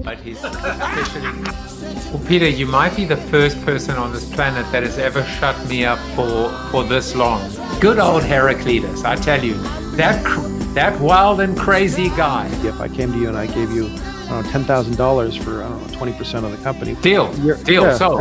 but he's officially. Well, Peter, you might be the first person on this planet that has ever shut me up for this long. Good old Heraclitus, I tell you, that wild and crazy guy. If I came to you and I gave you $10,000 for 20% of the company, deal. Yeah. So,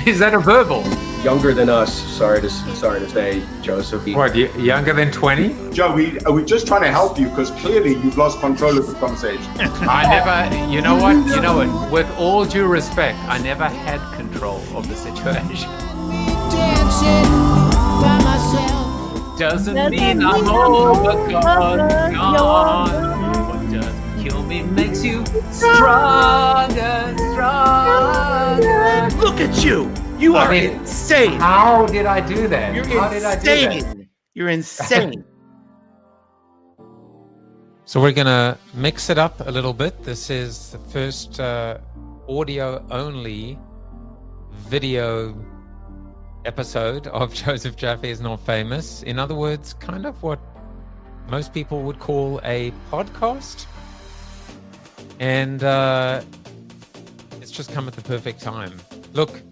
is that a verbal? Younger than us, sorry to say, Joseph. What, younger than 20? Joe, we're just trying to help you because clearly you've lost control of the conversation. I never, you know what? With all due respect, I never had control of the situation. Doesn't mean I'm gone. What doesn't kill me makes you stronger. Look at you. You are insane. How did I do that? You're insane. So we're going to mix it up a little bit. This is the first audio-only video episode of Joseph Jaffy is Not Famous. In other words, kind of what most people would call a podcast. And it's just come at the perfect time. Look,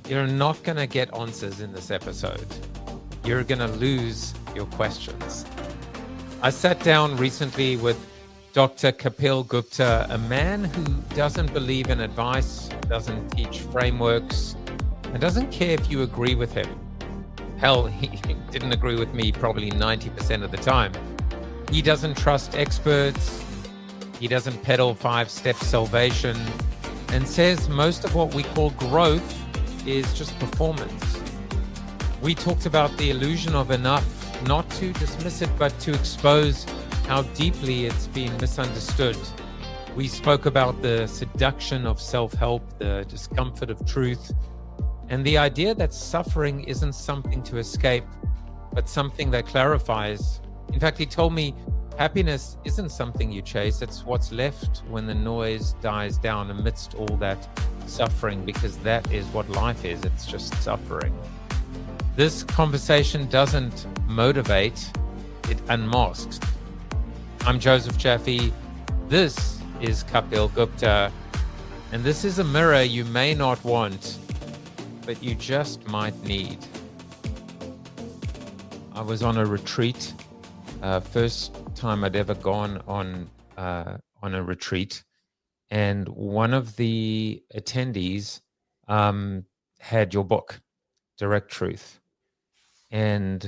you're not going to get answers in this episode. You're going to lose your questions. I sat down recently with Dr. Kapil Gupta, a man who doesn't believe in advice, doesn't teach frameworks, and doesn't care if you agree with him. Hell, he didn't agree with me probably 90% of the time. He doesn't trust experts. He doesn't peddle 5-step salvation, and says most of what we call growth is just performance. We talked about the illusion of enough, not to dismiss it, but to expose how deeply it's been misunderstood. We spoke about the seduction of self-help, the discomfort of truth, and the idea that suffering isn't something to escape, but something that clarifies. In fact, he told me happiness isn't something you chase, it's what's left when the noise dies down amidst all that suffering, because that is what life is. It's just suffering. This conversation doesn't motivate, it unmasks. I'm Joseph Jaffy. This is Kapil Gupta. And this is a mirror you may not want, but you just might need. I was on a retreat, first time I'd ever gone on a retreat. And one of the attendees had your book, Direct Truth. And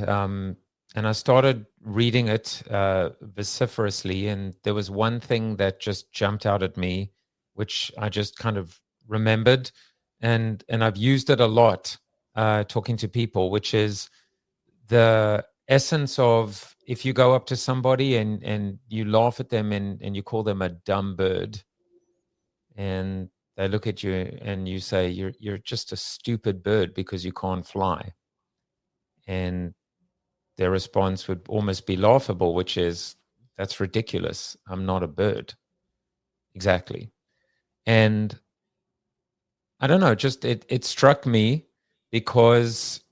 I started reading it vociferously. And there was one thing that just jumped out at me, which I just kind of remembered. And I've used it a lot talking to people, which is the essence of if you go up to somebody and you laugh at them and you call them a dumb bird, and they look at you and you say, you're just a stupid bird because you can't fly. And their response would almost be laughable, which is, that's ridiculous. I'm not a bird. Exactly. And I don't know, just it struck me because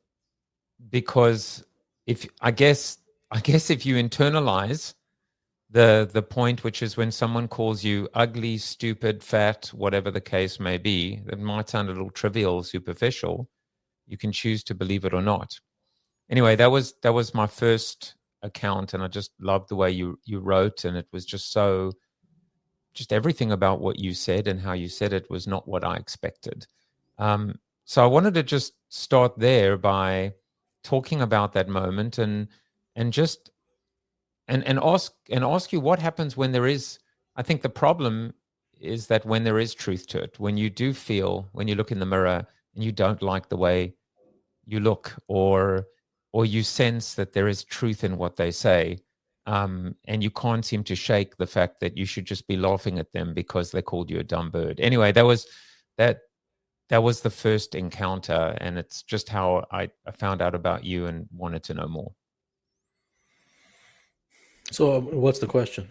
if I guess if you internalize the point, which is when someone calls you ugly, stupid, fat, whatever the case may be, that might sound a little trivial, superficial. You can choose to believe it or not. Anyway, that was my first account, and I just loved the way you wrote, and it was just everything about what you said and how you said it was not what I expected. So I wanted to just start there by talking about that moment and ask you what happens when there is. I think the problem is that when there is truth to it, when you do feel, when you look in the mirror and you don't like the way you look, or you sense that there is truth in what they say, and you can't seem to shake the fact that you should just be laughing at them because they called you a dumb bird. Anyway, that was the first encounter, and it's just how I found out about you and wanted to know more. So what's the question?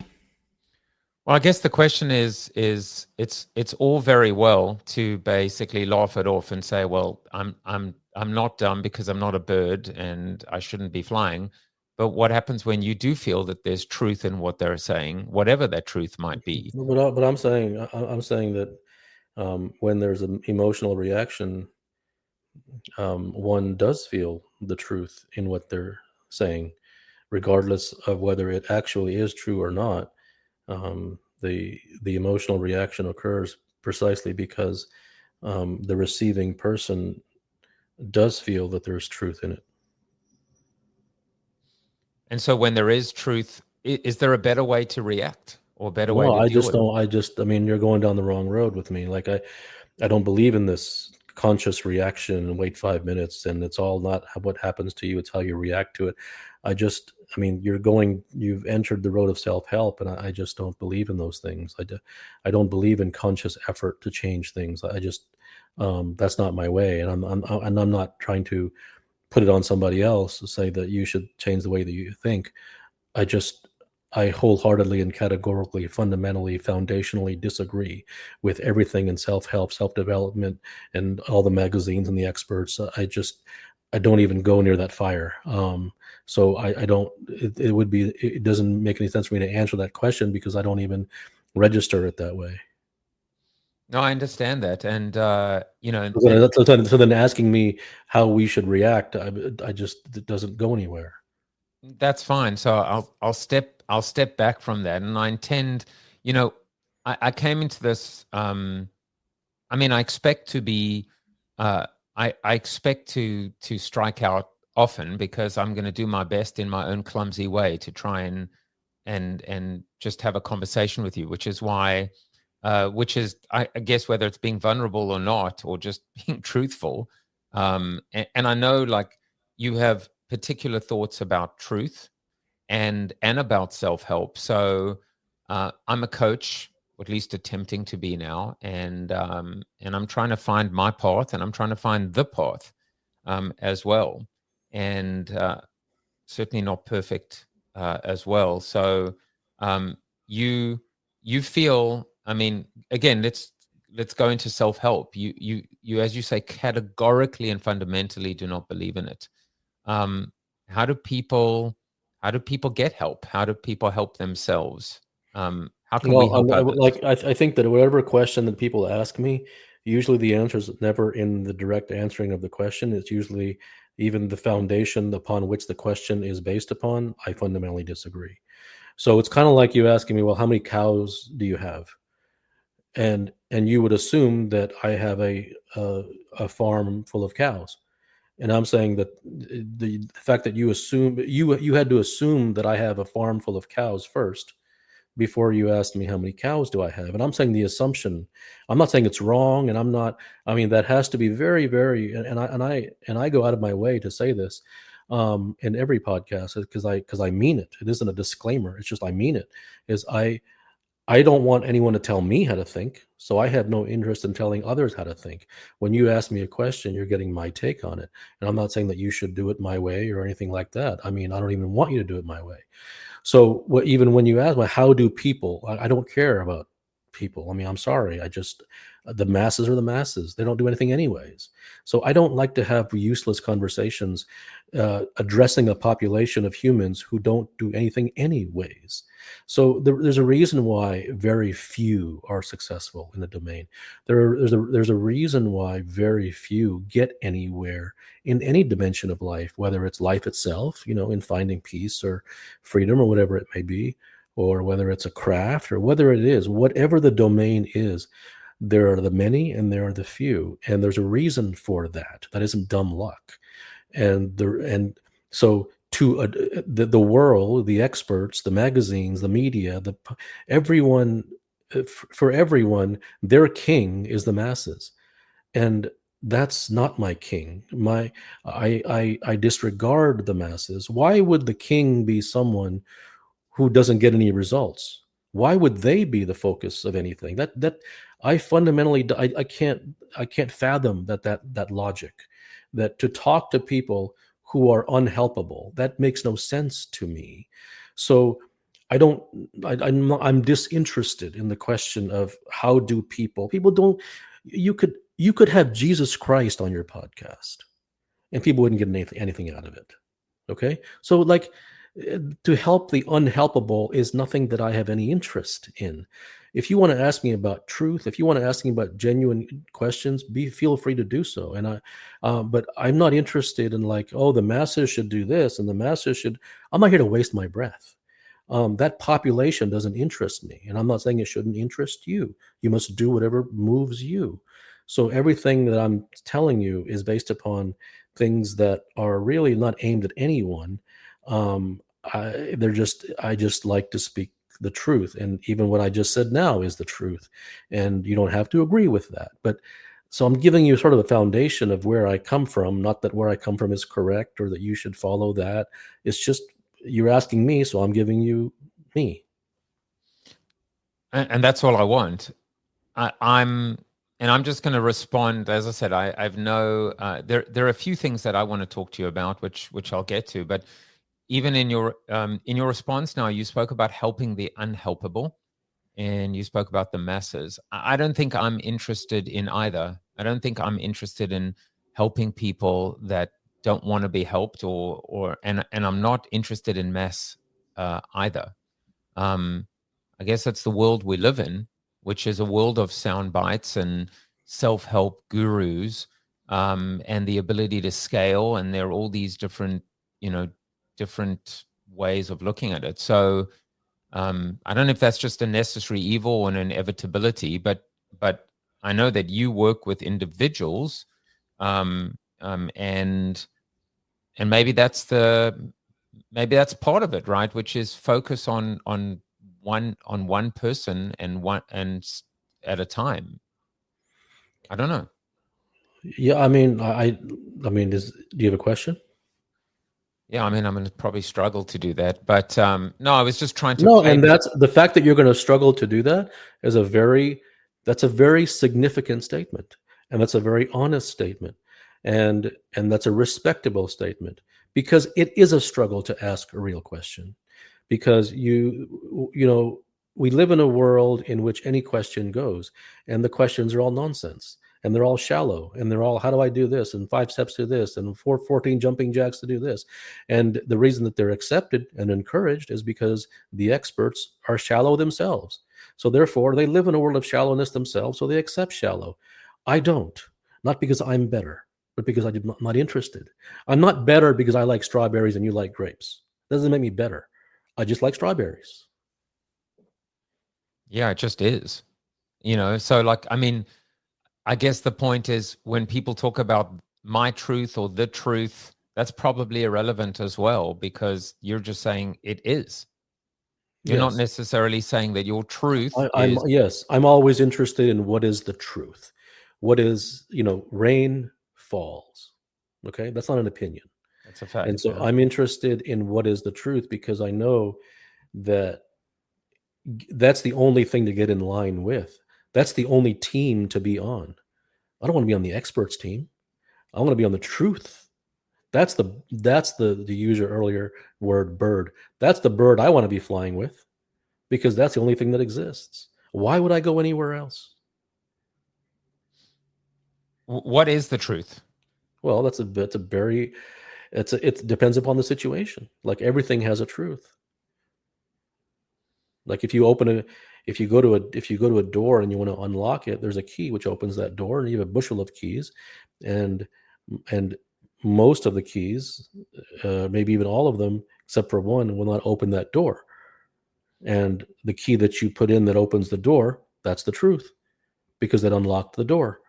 Well, I guess the question is it's all very well to basically laugh it off and say, well, I'm not dumb because I'm not a bird and I shouldn't be flying. But what happens when you do feel that there's truth in what they're saying, whatever that truth might be? But I'm saying that when there's an emotional reaction, one does feel the truth in what they're saying, regardless of whether it actually is true or not. The emotional reaction occurs precisely because the receiving person does feel that there's truth in it. And so when there is truth, is there a better way to react or a better way No, to I deal just with it? don't. I mean, you're going down the wrong road with me. Like I don't believe in this conscious reaction and wait 5 minutes and it's all not what happens to you, it's how you react to it. I mean, you've entered the road of self-help, and I just don't believe in those things. I don't believe in conscious effort to change things. I just that's not my way, and I'm not trying to put it on somebody else to say that you should change the way that you think. I wholeheartedly and categorically, fundamentally, foundationally disagree with everything in self-help, self-development, and all the magazines and the experts. I don't even go near that fire. So I don't. It doesn't make any sense for me to answer that question because I don't even register it that way. No, I understand that, and So then asking me how we should react, it doesn't go anywhere. that's fine. So I'll step back from that, and I intend, I came into this. I mean, I expect to be, I expect to strike out often because I'm going to do my best in my own clumsy way to try and just have a conversation with you, which is why, I guess whether it's being vulnerable or not, or just being truthful. And I know, like, you have particular thoughts about truth and about self-help. So I'm a coach, or at least attempting to be now, and I'm trying to find my path, and I'm trying to find the path as well, and certainly not perfect as well. So you feel, I mean, again, let's go into self-help. You, as you say, categorically and fundamentally do not believe in it. How do people get help? How do people help themselves? How can we help others? Like I think that whatever question that people ask me, usually the answer is never in the direct answering of the question. It's usually even the foundation upon which the question is based upon. I fundamentally disagree. So it's kind of like you asking me, well, how many cows do you have? And you would assume that I have a farm full of cows. And I'm saying that the fact that you had to assume that I have a farm full of cows first before you asked me how many cows do I have. And I'm saying the assumption, I'm not saying it's wrong, and I mean, that has to be very, very, and I go out of my way to say this in every podcast because I mean it. It isn't a disclaimer. It's just I mean it. I don't want anyone to tell me how to think, so I have no interest in telling others how to think. When you ask me a question, you're getting my take on it. And I'm not saying that you should do it my way or anything like that. I mean, I don't even want you to do it my way. So even when you ask, well, how do people, I don't care about people. I mean, I'm sorry. The masses are the masses. They don't do anything anyways. So I don't like to have useless conversations addressing a population of humans who don't do anything anyways. So there's a reason why very few are successful in the domain. There's a reason why very few get anywhere in any dimension of life, whether it's life itself, in finding peace or freedom or whatever it may be, or whether it's a craft or whether it is, whatever the domain is. There are the many and there are the few, and there's a reason for that. That isn't dumb luck. So to the world, the experts, the magazines, the media, everyone, for everyone, their king is the masses, and that's not my king. I disregard the masses. Why would the king be someone who doesn't get any results? Why would they be the focus of anything? That I fundamentally I can't fathom that logic. That to talk to people who are unhelpable, that makes no sense to me. So I'm disinterested in the question of how do people don't. You could have Jesus Christ on your podcast, and people wouldn't get anything out of it. Okay, so like To help the unhelpable is nothing that I have any interest in. If you want to ask me about truth, if you want to ask me about genuine questions, feel free to do so. And but I'm not interested in like, oh, the masses should do this and the masses should. I'm not here to waste my breath. That population doesn't interest me, and I'm not saying it shouldn't interest you. You must do whatever moves you. So everything that I'm telling you is based upon things that are really not aimed at anyone. I just like to speak the truth, and even what I just said now is the truth, and you don't have to agree with that. But so I'm giving you sort of the foundation of where I come from. Not that where I come from is correct or that you should follow that. It's just you're asking me, so I'm giving you me. And that's all I want. I'm just going to respond. As I said, I've no. There are a few things that I want to talk to you about, which I'll get to. But even in your response now, you spoke about helping the unhelpable, and you spoke about the masses. I don't think I'm interested in either. I don't think I'm interested in helping people that don't want to be helped, and I'm not interested in mass either. I guess that's the world we live in, which is a world of sound bites and self-help gurus, and the ability to scale. And there are all these different ways of looking at it. So I don't know if that's just a necessary evil or an inevitability, but I know that you work with individuals, and maybe that's part of it, right? Which is focus on one person and at a time. I don't know. Yeah, I mean, do you have a question? Yeah, I mean, I'm going to probably struggle to do that, but no, I was just trying to. No, and that's the fact that you're going to struggle to do that is that's a very significant statement, and that's a very honest statement, and that's a respectable statement, because it is a struggle to ask a real question, because we live in a world in which any question goes, and the questions are all nonsense. And they're all shallow, and they're all, how do I do this? And 5 steps to this, and 14 jumping jacks to do this. And the reason that they're accepted and encouraged is because the experts are shallow themselves. So therefore, they live in a world of shallowness themselves, so they accept shallow. I don't. Not because I'm better, but because I'm not interested. I'm not better because I like strawberries and you like grapes. That doesn't make me better. I just like strawberries. Yeah, it just is. So like, I mean, I guess the point is when people talk about my truth or the truth, that's probably irrelevant as well, because you're just saying it is. You're not necessarily saying that your truth is. Yes, I'm always interested in what is the truth. What is, rain falls. Okay, that's not an opinion. That's a fact. And so I'm interested in what is the truth, because I know that that's the only thing to get in line with. That's the only team to be on. I don't want to be on the experts team. I want to be on the truth. That's the to use your earlier word, bird. That's the bird I want to be flying with, because that's the only thing that exists. Why would I go anywhere else? What is the truth? Well, it depends upon the situation. Like everything has a truth. Like if you go to a door and you want to unlock it, there's a key which opens that door, and you have a bushel of keys, and most of the keys, maybe even all of them, except for one, will not open that door. And the key that you put in that opens the door, that's the truth, because it unlocked the door.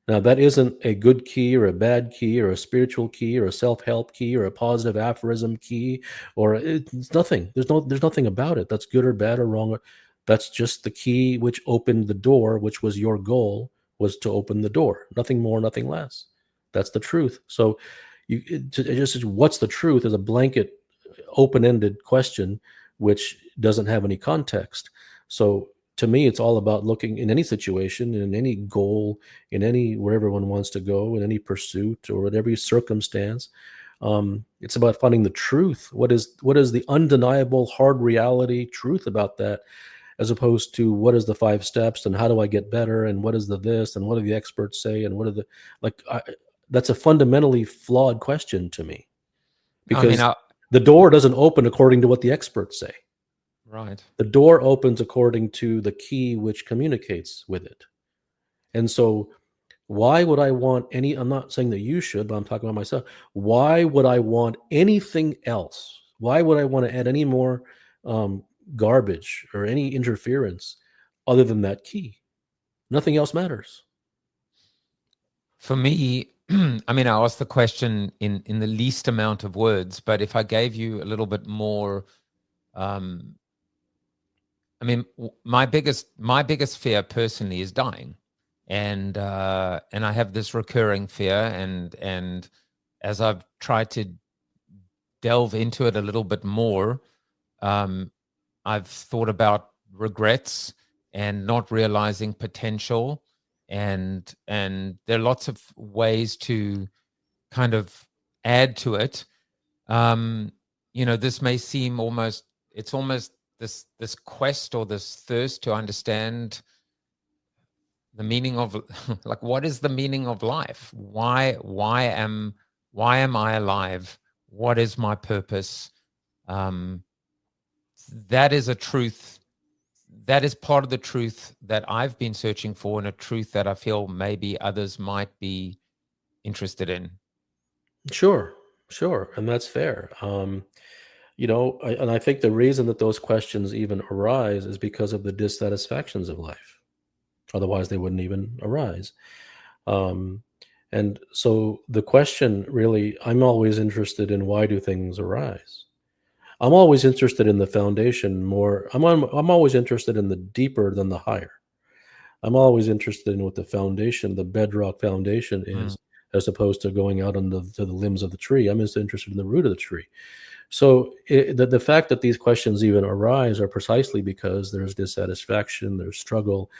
Now, that isn't a good key or a bad key or a spiritual key or a self-help key or a positive aphorism key, or it's nothing. There's nothing about it that's good or bad or wrong. That's just the key which opened the door, which was your goal, was to open the door. Nothing more, nothing less. That's the truth. So what's the truth is a blanket, open-ended question which doesn't have any context. So to me, it's all about looking in any situation, in any goal, in wherever one wants to go, in any pursuit or whatever circumstance. It's about finding the truth. What is the undeniable, hard reality truth about that, as opposed to what is the 5 steps and how do I get better and what is the this and what do the experts say and what are that's a fundamentally flawed question to me. Because The door doesn't open according to what the experts say. Right. The door opens according to the key which communicates with it. And so why would I want I'm not saying that you should, but I'm talking about myself. Why would I want anything else? Why would I want to add any more garbage or any interference other than that key? Nothing else matters. For me, I mean, I asked the question in the least amount of words, but if I gave you a little bit more, I mean, my biggest fear personally is dying, and I have this recurring fear, and as I've tried to delve into it a little bit more, I've thought about regrets and not realizing potential, and there are lots of ways to kind of add to it. This may seem almost this quest or this thirst to understand the meaning of like, what is the meaning of life? Why am I alive? What is my purpose? That is a truth. That is part of the truth that I've been searching for, and a truth that I feel maybe others might be interested in. Sure. And that's fair. And I think the reason that those questions even arise is because of the dissatisfactions of life. Otherwise, they wouldn't even arise. And so the question really, I'm always interested in, why do things arise? I'm always interested in the foundation more. I'm always interested in the deeper than the higher. I'm always interested in what the foundation, the bedrock foundation is, as opposed to going out to the limbs of the tree. I'm just interested in the root of the tree. So the fact that these questions even arise are precisely because there's dissatisfaction, there's struggle,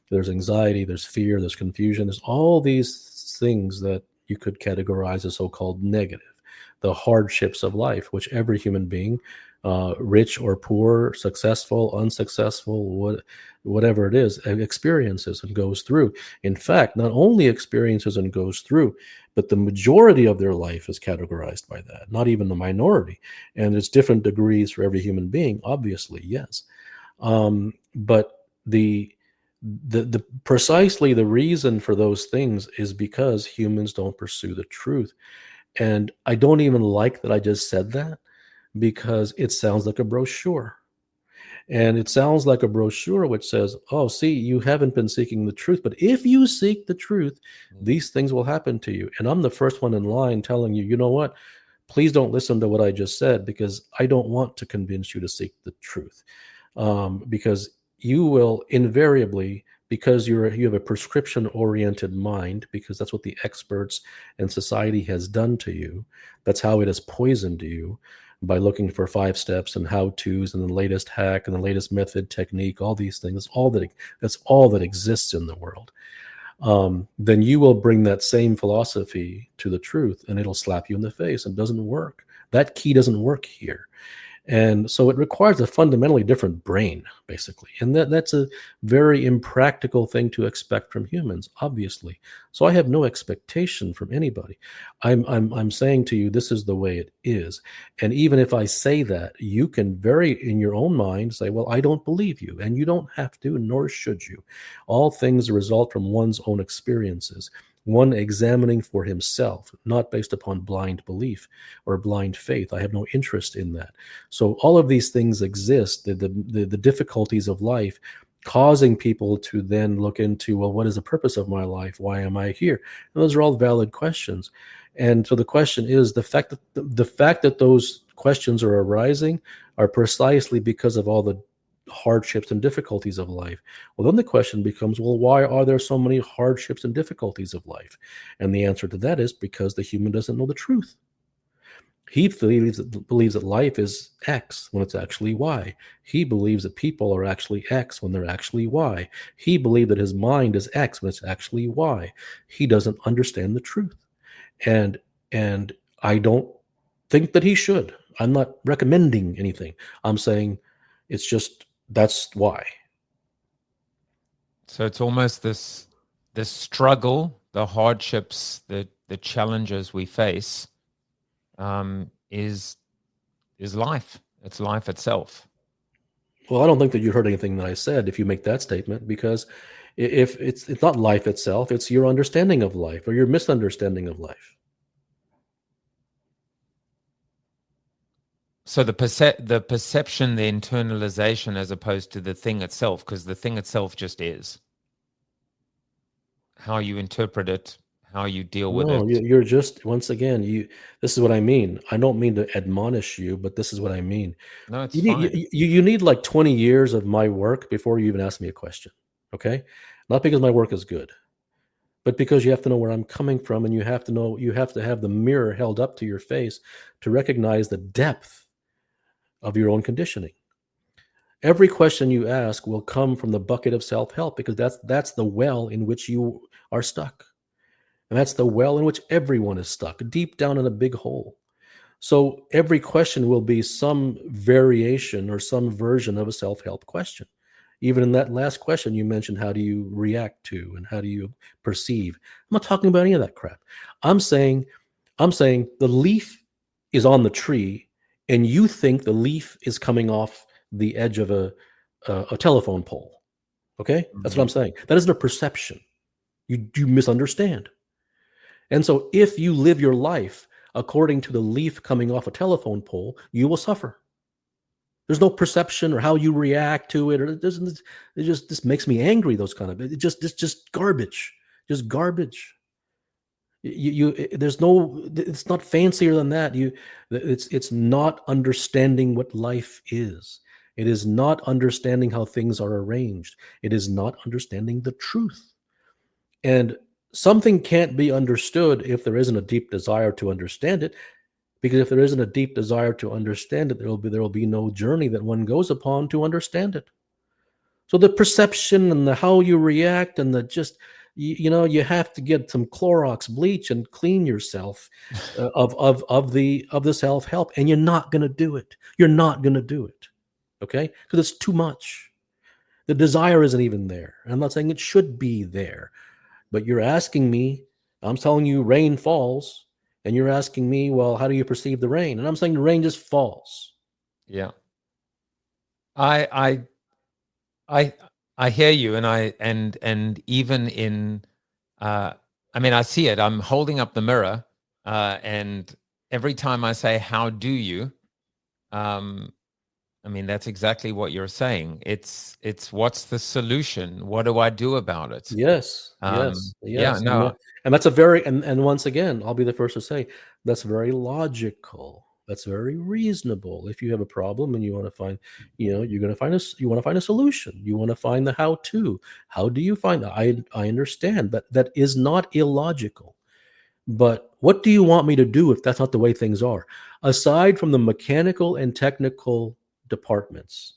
there's anxiety, there's fear, there's confusion. There's all these things that you could categorize as so-called negative, the hardships of life, which every human being, rich or poor, successful, unsuccessful, whatever it is, experiences and goes through. In fact, not only experiences and goes through, but the majority of their life is categorized by that, not even the minority. And it's different degrees for every human being, obviously, yes. But the precisely the reason for those things is because humans don't pursue the truth. And I don't even like that I just said that, because it sounds like a brochure. And it sounds like a brochure which says, oh, see, you haven't been seeking the truth, but if you seek the truth, these things will happen to you. And I'm the first one in line telling you, you know what? Please don't listen to what I just said, because I don't want to convince you to seek the truth. Because you will invariably, because you have a prescription-oriented mind, because that's what the experts and society has done to you. That's how it has poisoned you, by looking for 5 steps and how-tos and the latest hack and the latest method, technique, all these things. That's all that exists in the world. Then you will bring that same philosophy to the truth, and it'll slap you in the face. It doesn't work. That key doesn't work here. And so it requires a fundamentally different brain, basically. And that's a very impractical thing to expect from humans, obviously. So I have no expectation from anybody. I'm saying to you, this is the way it is. And even if I say that, you can in your own mind say, well, I don't believe you. And you don't have to, nor should you. All things result from one's own experiences. One examining for himself, not based upon blind belief or blind faith. I have no interest in that. So all of these things exist, the difficulties of life, causing people to then look into, well, what is the purpose of my life? Why am I here? And those are all valid questions. And so the question is, the fact that those questions are arising are precisely because of all the hardships and difficulties of life. Well, then the question becomes, well, why are there so many hardships and difficulties of life? And the answer to that is because the human doesn't know the truth. He believes that life is X when it's actually Y. He believes that people are actually X when they're actually Y. He believes that his mind is X when it's actually Y. He doesn't understand the truth. And I don't think that he should. I'm not recommending anything. I'm saying it's just, that's why. So it's almost this struggle, the hardships, the challenges we face, is is life. It's life itself. Well, I don't think that you heard anything that I said if you make that statement, because if it's not life itself, it's your understanding of life or your misunderstanding of life. So the perception, the internalization, as opposed to the thing itself, because the thing itself just is. How you interpret it, how you deal with No, it. you're just, once again, this is what I mean. I don't mean to admonish you, but this is what I mean. No, it's You fine. need you need like 20 years of my work before you even ask me a question. Okay? Not because my work is good, but because you have to know where I'm coming from, and you have to have the mirror held up to your face to recognize the depth of your own conditioning. Every question you ask will come from the bucket of self-help, because that's the well in which you are stuck. And that's the well in which everyone is stuck, deep down in a big hole. So every question will be some variation or some version of a self-help question. Even in that last question, you mentioned, how do you react to and how do you perceive? I'm not talking about any of that crap. I'm saying the leaf is on the tree, and you think the leaf is coming off the edge of a telephone pole. Okay? That's what I'm saying. That isn't a perception. You misunderstand. And so if you live your life according to the leaf coming off a telephone pole, you will suffer. There's no perception or how you react to it. Or it just this makes me angry. Those kind of it's just garbage, just garbage. There's no. It's not fancier than that. It's not understanding what life is. It is not understanding how things are arranged. It is not understanding the truth. And something can't be understood if there isn't a deep desire to understand it. Because if there isn't a deep desire to understand it, there will be no journey that one goes upon to understand it. So the perception and the how you react and the just, you have to get some Clorox bleach and clean yourself of the self-help, and you're not going to do it. You're not going to do it, okay? Because it's too much. The desire isn't even there. I'm not saying it should be there, but you're asking me. I'm telling you, rain falls. And you're asking me, well, how do you perceive the rain? And I'm saying the rain just falls. Yeah. I hear you, and even in I see it. I'm holding up the mirror, and every time I say, "How do you?" That's exactly what you're saying. It's what's the solution? What do I do about it? Yes. Yeah, no. And that's a very, and once again, I'll be the first to say that's very logical. That's very reasonable. If you have a problem and you want to find, you want to find a solution. You want to find the how to. How do you find that? I understand that is not illogical. But what do you want me to do if that's not the way things are? Aside from the mechanical and technical departments,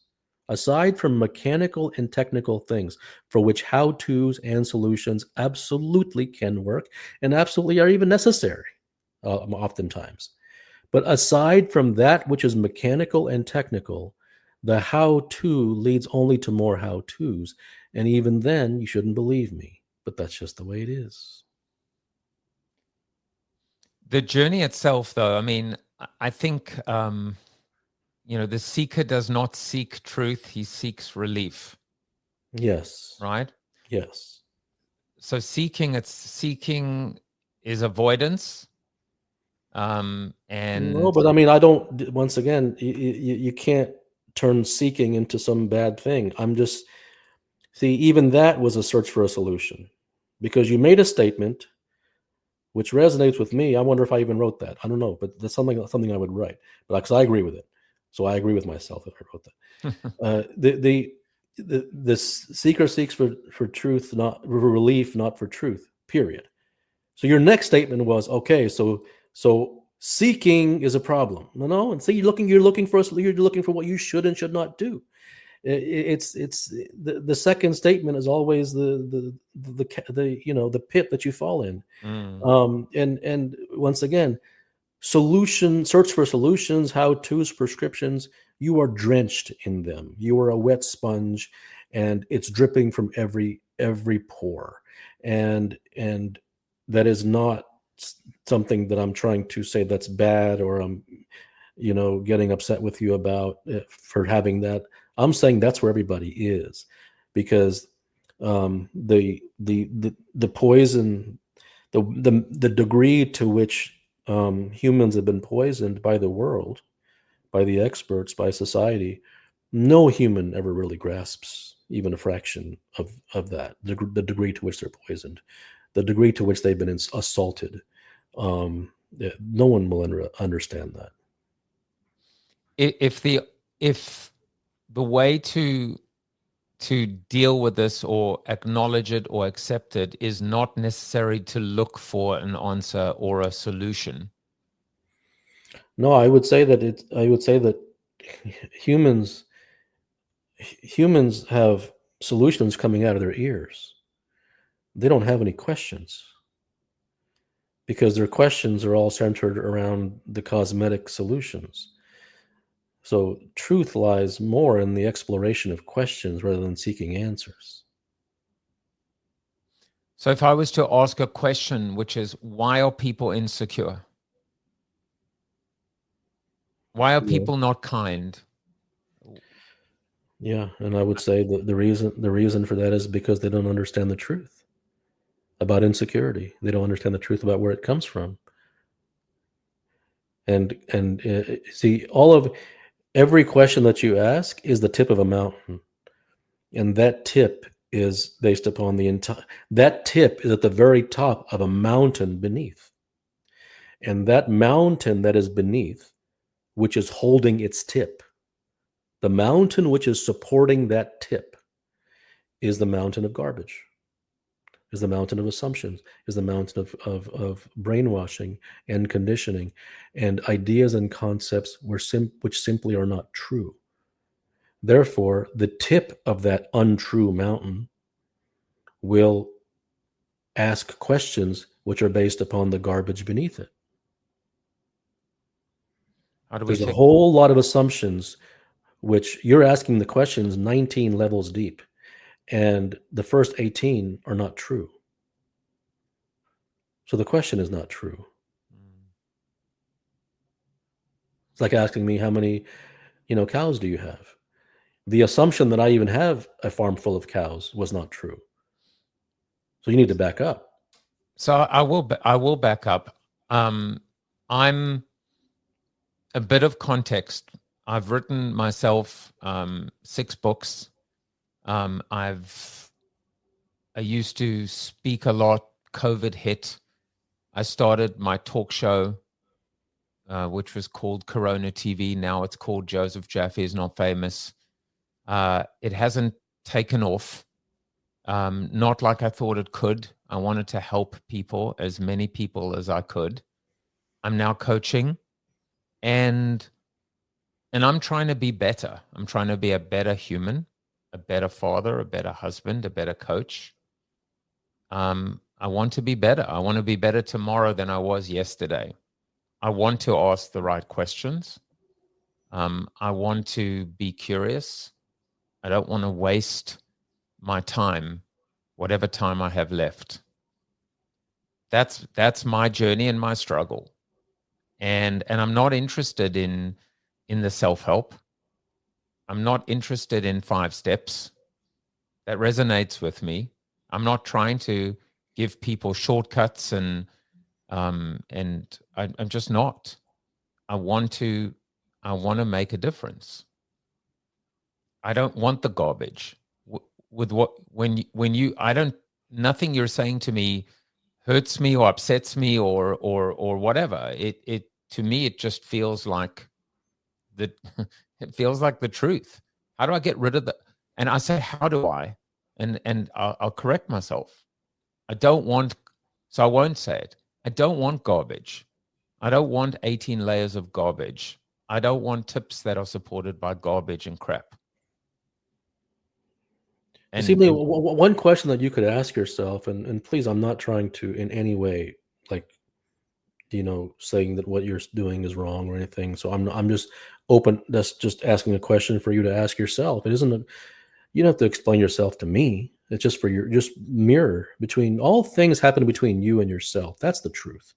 aside from mechanical and technical things for which how-tos and solutions absolutely can work and absolutely are even necessary, oftentimes. But aside from that which is mechanical and technical, the how-to leads only to more how-tos. And even then, you shouldn't believe me. But that's just the way it is. The journey itself, though, I think, the seeker does not seek truth. He seeks relief. Yes. Right? Yes. So seeking is avoidance. And no, but I don't. Once again, you can't turn seeking into some bad thing. Even that was a search for a solution, because you made a statement which resonates with me. I wonder if I even wrote that. I don't know, but that's something I would write. But because I agree with it, so I agree with myself if I wrote that. The seeker seeks for truth, not for relief, not for truth. Period. So your next statement was, okay, so seeking is a problem. No, and so you're looking for what you should and should not do. It's the second statement is always the pit that you fall in. And once again, search for solutions, how-tos, prescriptions. You are drenched in them. You are a wet sponge, and it's dripping from every pore. And that is not something that I'm trying to say that's bad, or getting upset with you about for having that. I'm saying that's where everybody is, because the poison, the degree to which humans have been poisoned by the world, by the experts, by society, no human ever really grasps even a fraction of that, the degree to which they're poisoned, the degree to which they've been assaulted. No one will understand that. If the way to deal with this or acknowledge it or accept it is not necessary to look for an answer or a solution. No, I would say that humans have solutions coming out of their ears. They don't have any questions, because their questions are all centered around the cosmetic solutions. So truth lies more in the exploration of questions rather than seeking answers. So if I was to ask a question, which is, why are people insecure? Why are people not kind? Yeah, and I would say that the reason for that is because they don't understand the truth about insecurity. They don't understand the truth about where it comes from. And see, every question that you ask is the tip of a mountain, and that tip is based upon that tip is at the very top of a mountain beneath, and that mountain that is beneath, which is holding its tip, the mountain which is supporting that tip, is the mountain of garbage, is the mountain of assumptions, is the mountain of brainwashing and conditioning and ideas and concepts which simply are not true. Therefore, the tip of that untrue mountain will ask questions which are based upon the garbage beneath it. There's a whole lot of assumptions which you're asking the questions 19 levels deep, and the first 18 are not true. So the question is not true. It's like asking me how many, cows do you have? The assumption that I even have a farm full of cows was not true. So you need to back up. So I will back up. I'm a bit of context. I've written myself 6 books. I used to speak a lot. COVID hit. I started my talk show, which was called Corona TV. Now it's called Joseph Jaffy is Not Famous. It hasn't taken off. Not like I thought it could. I wanted to help people, as many people as I could. I'm now coaching, and I'm trying to be better. I'm trying to be a better human, a better father, a better husband, a better coach. I want to be better. I want to be better tomorrow than I was yesterday. I want to ask the right questions. I want to be curious. I don't want to waste my time, whatever time I have left. That's my journey and my struggle. And I'm not interested in the self-help. I'm not interested in 5 steps. That resonates with me. I'm not trying to give people shortcuts, and I'm just not. I want to make a difference. I don't want the garbage. Nothing you're saying to me hurts me or upsets me or whatever. It to me, it just feels like it feels like the truth. How do I get rid of the? And I say, how do I? And I'll correct myself. I don't want, so I won't say it. I don't want garbage. I don't want 18 layers of garbage. I don't want tips that are supported by garbage and crap. And see, one question that you could ask yourself, and please, I'm not trying to in any way, saying that what you're doing is wrong or anything. So I'm just open. That's just asking a question for you to ask yourself. It isn't you don't have to explain yourself to me. It's just just mirror between all things happen between you and yourself. That's the truth.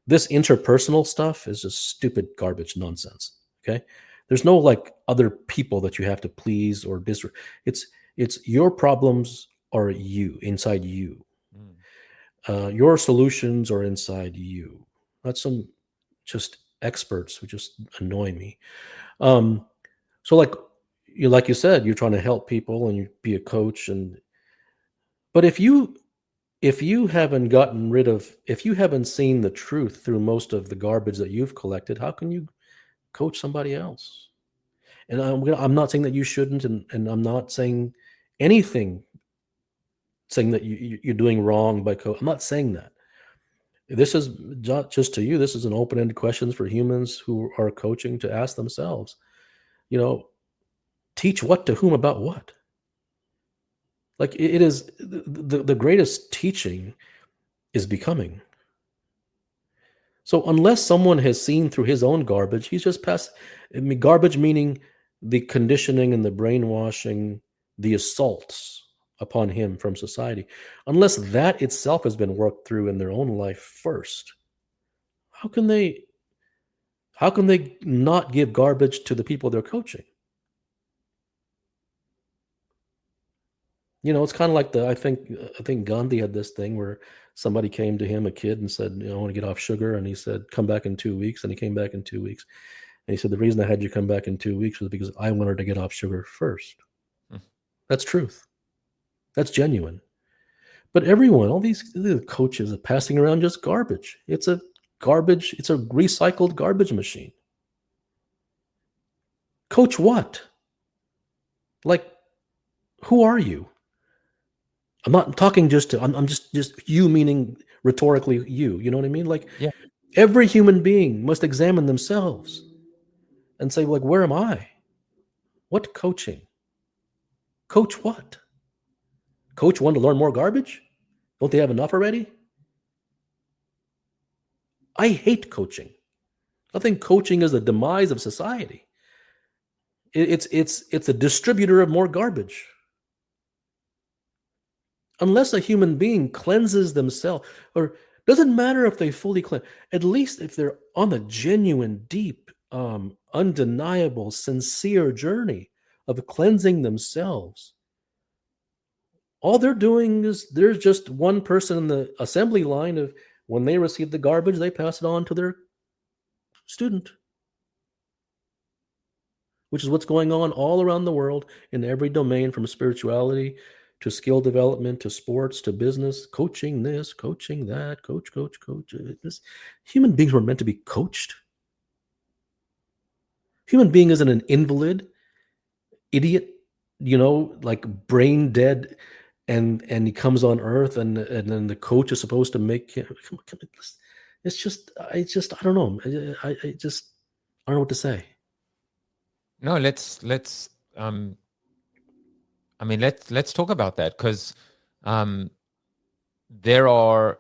This interpersonal stuff is just stupid garbage nonsense. Okay, there's no like other people that you have to please or it's your problems are you inside you. Your solutions are inside you. That's some just experts who just annoy me. So like you said, you're trying to help people and you be a coach, but if you haven't seen the truth through most of the garbage that you've collected, how can you coach somebody else? And I'm not saying that you shouldn't, and I'm not saying anything saying that you're doing wrong by I'm not saying that. This is not just to you. This is an open-ended question for humans who are coaching to ask themselves, teach what to whom about what? Like it is the greatest teaching is becoming. So unless someone has seen through his own garbage, he's just garbage meaning the conditioning and the brainwashing, the assaults upon him from society. Unless that itself has been worked through in their own life first, how can they not give garbage to the people they're coaching? It's kind of like I think Gandhi had this thing where somebody came to him, a kid, and said, I want to get off sugar. And he said, come back in 2 weeks. And he came back in 2 weeks. And he said, the reason I had you come back in 2 weeks was because I wanted to get off sugar first. That's truth. That's genuine. But everyone, all these coaches are passing around just garbage. It's a recycled garbage machine. Coach what? Like, who are you? I'm not talking just to, I'm just you, meaning rhetorically you. You know what I mean? Like, yeah. Every human being must examine themselves and say, like, where am I? What coaching? Coach what? Coach one to learn more garbage? Don't they have enough already? I hate coaching. I think coaching is the demise of society. It's a distributor of more garbage. Unless a human being cleanses themselves, or doesn't matter if they fully cleanse, at least if they're on a genuine, deep, undeniable, sincere journey of cleansing themselves, all they're doing is there's just one person in the assembly line of when they receive the garbage, they pass it on to their student, which is what's going on all around the world in every domain, from spirituality to skill development, to sports, to business, coaching this, coaching that, coach. This. Human beings were meant to be coached. Human being isn't an invalid, idiot, like brain dead, and he comes on earth and then the coach is supposed to make him. It's just, I don't know. I don't know what to say. No, let's talk about that, because there are,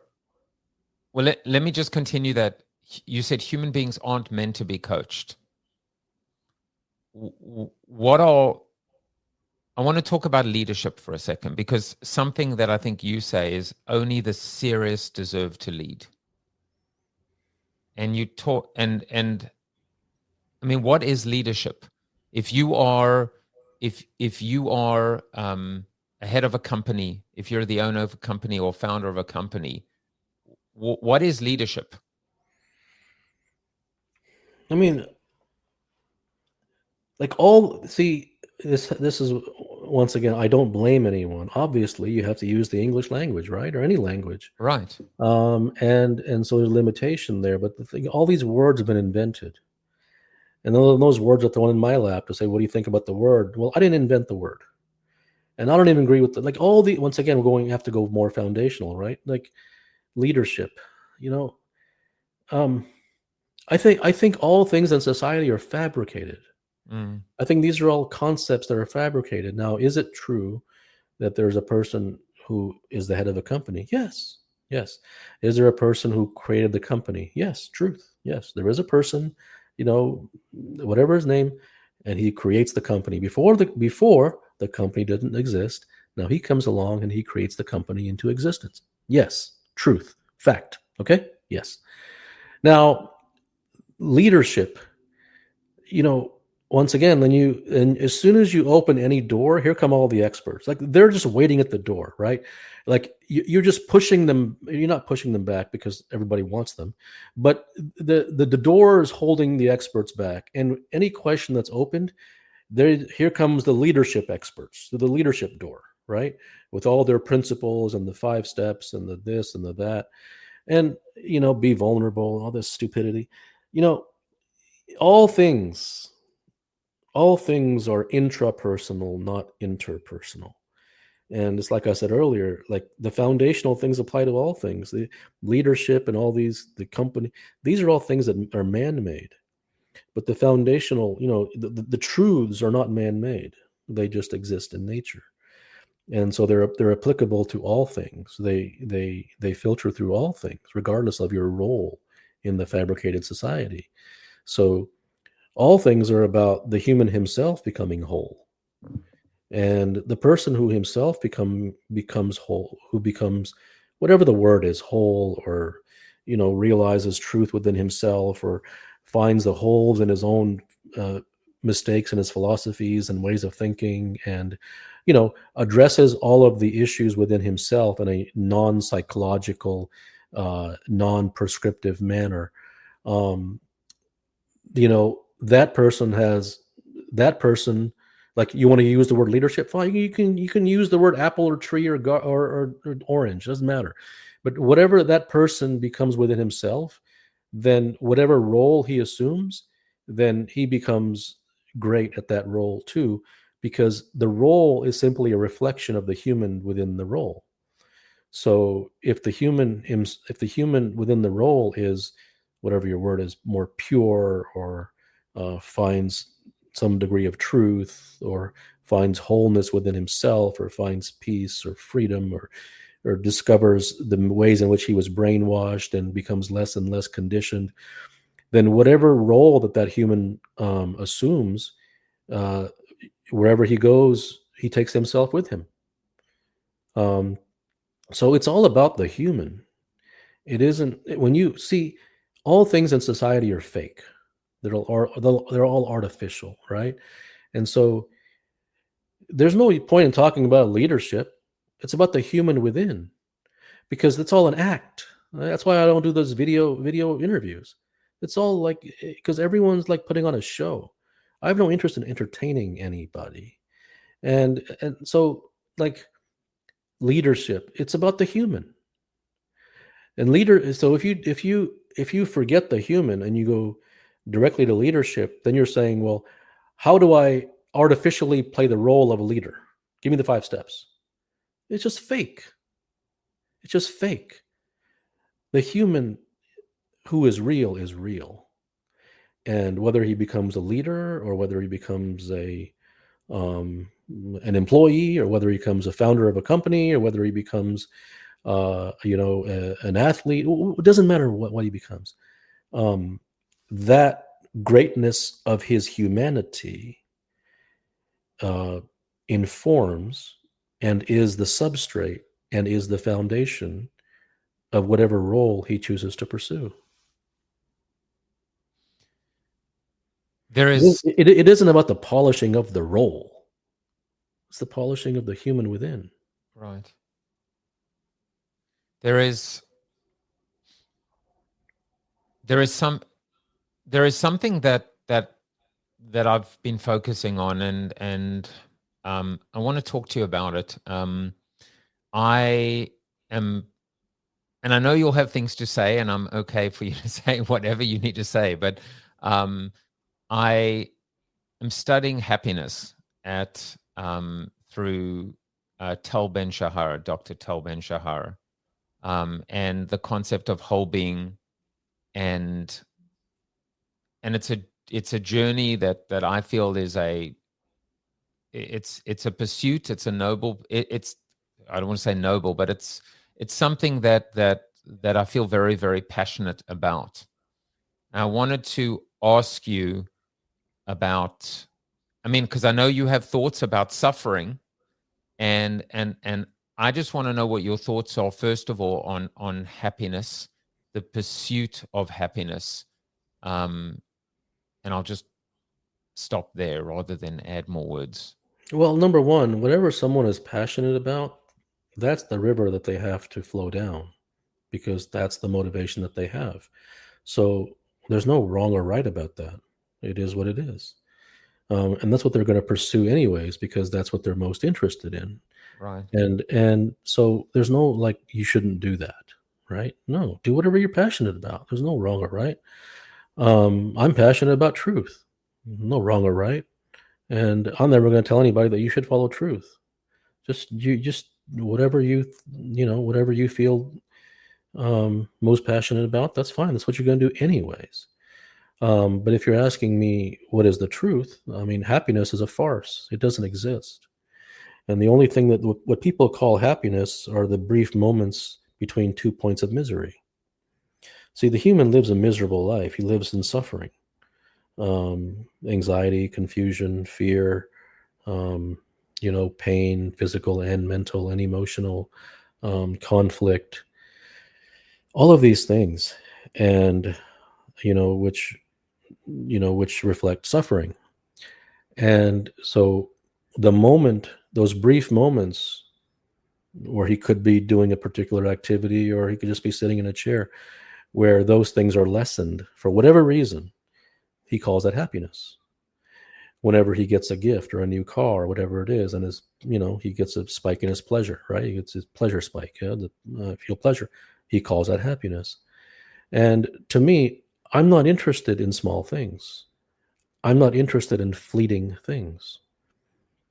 well, let me just continue that. You said human beings aren't meant to be coached. I want to talk about leadership for a second, because something that I think you say is only the serious deserve to lead. And you talk, and I mean, what is leadership? If you are a head of a company, if you're the owner of a company or founder of a company, what is leadership? I mean, this is, once again, I don't blame anyone. Obviously, you have to use the English language, right? Or any language. Right. And so there's limitation there. But the thing, all these words have been invented. And those words are thrown in my lap to say, what do you think about the word? Well, I didn't invent the word. And I don't even agree with once again, we have to go more foundational, right? Like leadership, I think all things in society are fabricated. I think these are all concepts that are fabricated. Now, is it true that there's a person who is the head of a company? Yes. Is there a person who created the company? Yes. Truth. Yes. There is a person, whatever his name, and he creates the company. Before the company didn't exist. Now he comes along and he creates the company into existence. Yes. Truth. Fact. Okay? Yes. Now, leadership, once again, and as soon as you open any door, here come all the experts. Like, they're just waiting at the door, right? Like, you're just pushing them. You're not pushing them back because everybody wants them, but the door is holding the experts back. And any question that's opened, here comes the leadership experts to the leadership door, right? With all their principles and the 5 steps and the this and the that, and be vulnerable, all this stupidity. All things are intrapersonal, not interpersonal. And it's like I said earlier, like, the foundational things apply to all things. The leadership and all the company, these are all things that are man-made. But the foundational, the truths are not man-made. They just exist in nature. And so they're applicable to all things. They filter through all things, regardless of your role in the fabricated society. So all things are about the human himself becoming whole. And the person who himself becomes whole, who becomes whatever the word is, whole, or realizes truth within himself, or finds the holes in his own mistakes in his philosophies and ways of thinking, and addresses all of the issues within himself in a non-psychological, non-prescriptive manner. That person, like, you want to use the word leadership, fine. You can use the word apple or tree or orange, doesn't matter. But whatever that person becomes within himself, then whatever role he assumes, then he becomes great at that role too, because the role is simply a reflection of the human within the role. So if the human within the role is, whatever your word is, more pure, or finds some degree of truth, or finds wholeness within himself, or finds peace or freedom, or discovers the ways in which he was brainwashed and becomes less and less conditioned, then whatever role that human assumes, wherever he goes, he takes himself with him. So it's all about the human. It isn't, when you see, all things in society are fake. They're all artificial, right? And so there's no point in talking about leadership. It's about the human within, because it's all an act. That's why I don't do those video interviews. It's all like, because everyone's like putting on a show. I have no interest in entertaining anybody. And so, like, leadership, it's about the human. And so if you forget the human and you go directly to leadership, then you're saying, well, how do I artificially play the role of a leader? Give me the 5 steps. It's just fake. It's just fake. The human who is real is real. And whether he becomes a leader, or whether he becomes an employee, or whether he becomes a founder of a company, or whether he becomes an athlete, it doesn't matter what he becomes. That greatness of his humanity informs and is the substrate and is the foundation of whatever role he chooses to pursue. It isn't about the polishing of the role. It's the polishing of the human within. Right. There is something that I've been focusing on, and I want to talk to you about it. I am, and I know you'll have things to say, and I'm okay for you to say whatever you need to say, but I am studying happiness through Tal Ben-Shahar, Dr. Tal Ben-Shahar, and the concept of whole being, and it's a journey that I feel is it's a pursuit. It's a noble. I don't want to say noble, but it's something that I feel very, very passionate about. And I wanted to ask you about, because I know you have thoughts about suffering, and I just want to know what your thoughts are, first of all, on happiness, the pursuit of happiness. And I'll just stop there rather than add more words. Well, number one, whatever someone is passionate about, that's the river that they have to flow down, because that's the motivation that they have. So there's no wrong or right about that. It is what it is. And that's what they're going to pursue anyways, because that's what they're most interested in. Right. And so there's no like, you shouldn't do that, right? No, do whatever you're passionate about. There's no wrong or right. I'm passionate about truth. No wrong or right. And I'm never going to tell anybody that you should follow truth. Just whatever whatever you feel most passionate about, that's fine. That's what you're going to do anyways. But if you're asking me what is the truth, I mean, happiness is a farce. It doesn't exist. And the only thing that what people call happiness are the brief moments between 2 points of misery. See, the human lives a miserable life. He lives in suffering, anxiety, confusion, fear, pain, physical and mental and emotional, conflict, all of these things, and which reflect suffering. And so those brief moments where he could be doing a particular activity, or he could just be sitting in a chair, where those things are lessened for whatever reason, he calls that happiness. Whenever he gets a gift or a new car or whatever it is, and he gets a spike in his pleasure, right? He gets his pleasure spike, feel pleasure. He calls that happiness. And to me, I'm not interested in small things. I'm not interested in fleeting things.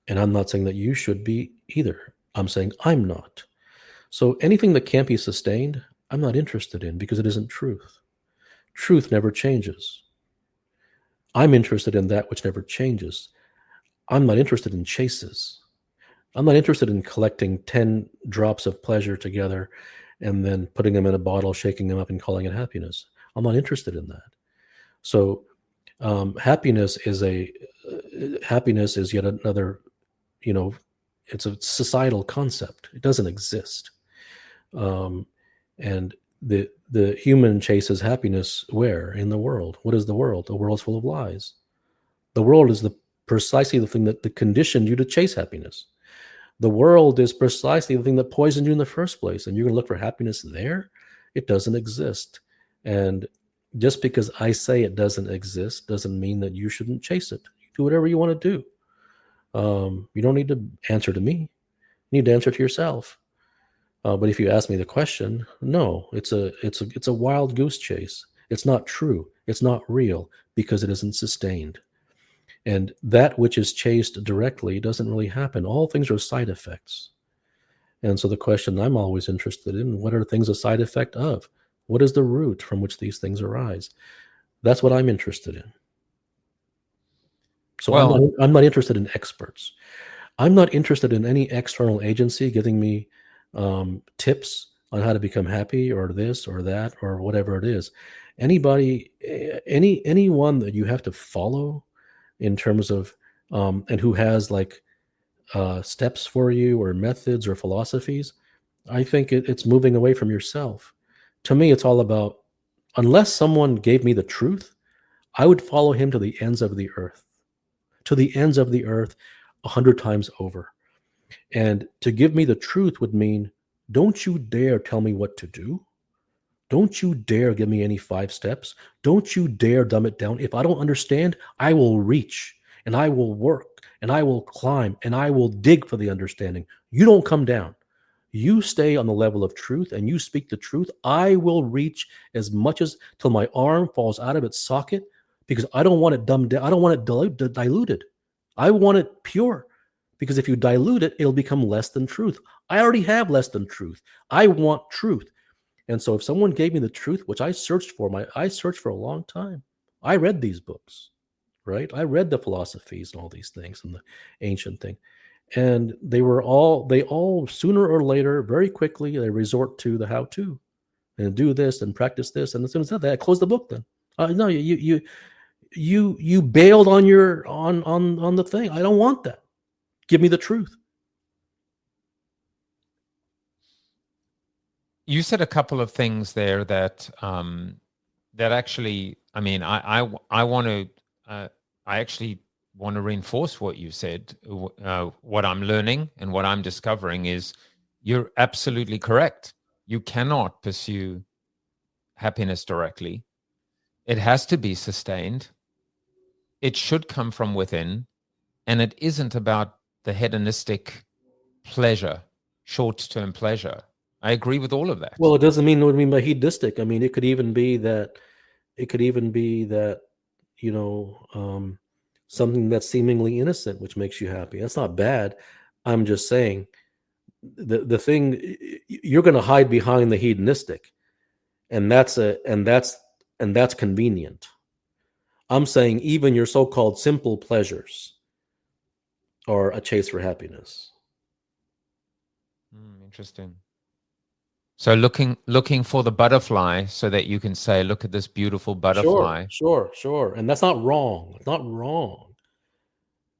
And I'm not saying that you should be either. I'm saying I'm not. So anything that can't be sustained, I'm not interested in, because it isn't truth. Truth never changes. I'm interested in that which never changes. I'm not interested in chases. I'm not interested in collecting 10 drops of pleasure together and then putting them in a bottle, shaking them up and calling it happiness. I'm not interested in that. So happiness is yet another, it's a societal concept. It doesn't exist. And the human chases happiness where? In the world. What is the world? The world's full of lies. The world is precisely the thing that conditioned you to chase happiness. The world is precisely the thing that poisoned you in the first place, and you're going to look for happiness there? It doesn't exist. And just because I say it doesn't exist doesn't mean that you shouldn't chase it. Do whatever you want to do. You don't need to answer to me. You need to answer to yourself. But if you ask me the question, no, it's a wild goose chase. It's not true. It's not real, because it isn't sustained. And that which is chased directly doesn't really happen. All things are side effects. And so the question I'm always interested in, what are things a side effect of? What is the root from which these things arise? That's what I'm interested in. So I'm not interested in experts. I'm not interested in any external agency giving me tips on how to become happy, or this or that, or whatever it is. Anyone that you have to follow in terms of and who has like steps for you, or methods or philosophies, I think it's moving away from yourself. To me, it's all about, unless someone gave me the truth, I would follow him to the ends of the earth, 100 times over. And to give me the truth would mean, don't you dare tell me what to do. Don't you dare give me any 5 steps. Don't you dare dumb it down. If I don't understand, I will reach, and I will work, and I will climb, and I will dig for the understanding. You don't come down. You stay on the level of truth, and you speak the truth. I will reach as much as till my arm falls out of its socket, because I don't want it dumbed down. I don't want it diluted. I want it pure, because if you dilute it, it'll become less than truth. I already have less than truth. I want truth. And so if someone gave me the truth, which I searched for a long time. I read these books, right? I read the philosophies and all these things and the ancient thing. And they all sooner or later, very quickly, they resort to the how-to and do this and practice this. And as soon as that, I close the book then. No, you bailed on on the thing. I don't want that. Give me the truth. You said a couple of things there that that actually, I mean, I want to, I actually want to reinforce what you said. What I'm learning and what I'm discovering is you're absolutely correct. You cannot pursue happiness directly. It has to be sustained. It should come from within, and it isn't about the hedonistic pleasure, short-term pleasure. I agree with all of that. Well, it doesn't mean what I mean by hedonistic. I mean, it could even be that, you know, something that's seemingly innocent, which makes you happy. That's not bad. I'm just saying the thing you're going to hide behind the hedonistic, and that's convenient. I'm saying even your so-called simple pleasures are a chase for happiness. Interesting. So looking for the butterfly so that you can say, look at this beautiful butterfly. Sure. And that's not wrong. It's not wrong.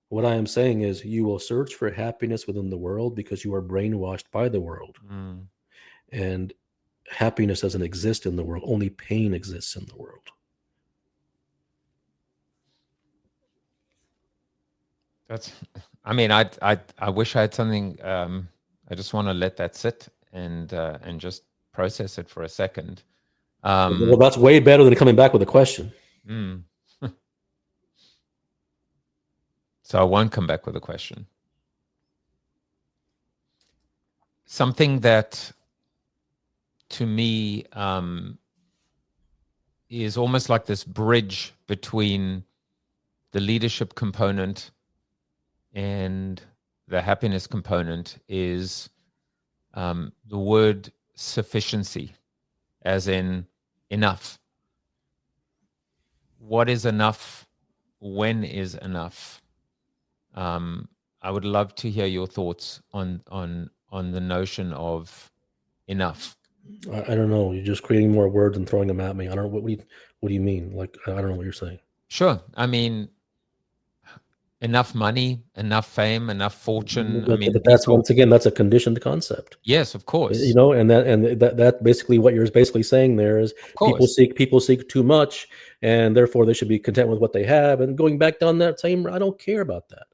What I am saying is you will search for happiness within the world because you are brainwashed by the world. And happiness doesn't exist in the world. Only pain exists in the world. That's, I mean, I wish I had something. I just want to let that sit and just process it for a second. Well, that's way better than coming back with a question. So I won't come back with a question. Something that, to me, is almost like this bridge between the leadership component and the happiness component is the word sufficiency, as in enough. What is enough? When is enough? I would love to hear your thoughts on the notion of enough. I don't know. You're just creating more words and throwing them at me. I don't know. What do you mean? Like, I don't know what you're saying. Sure. I mean, enough money, enough fame, enough fortune. But that's once again, that's a conditioned concept. Yes, of course. You know, and that basically what you're basically saying there is people seek too much, and therefore they should be content with what they have. And going back down that same, I don't care about that.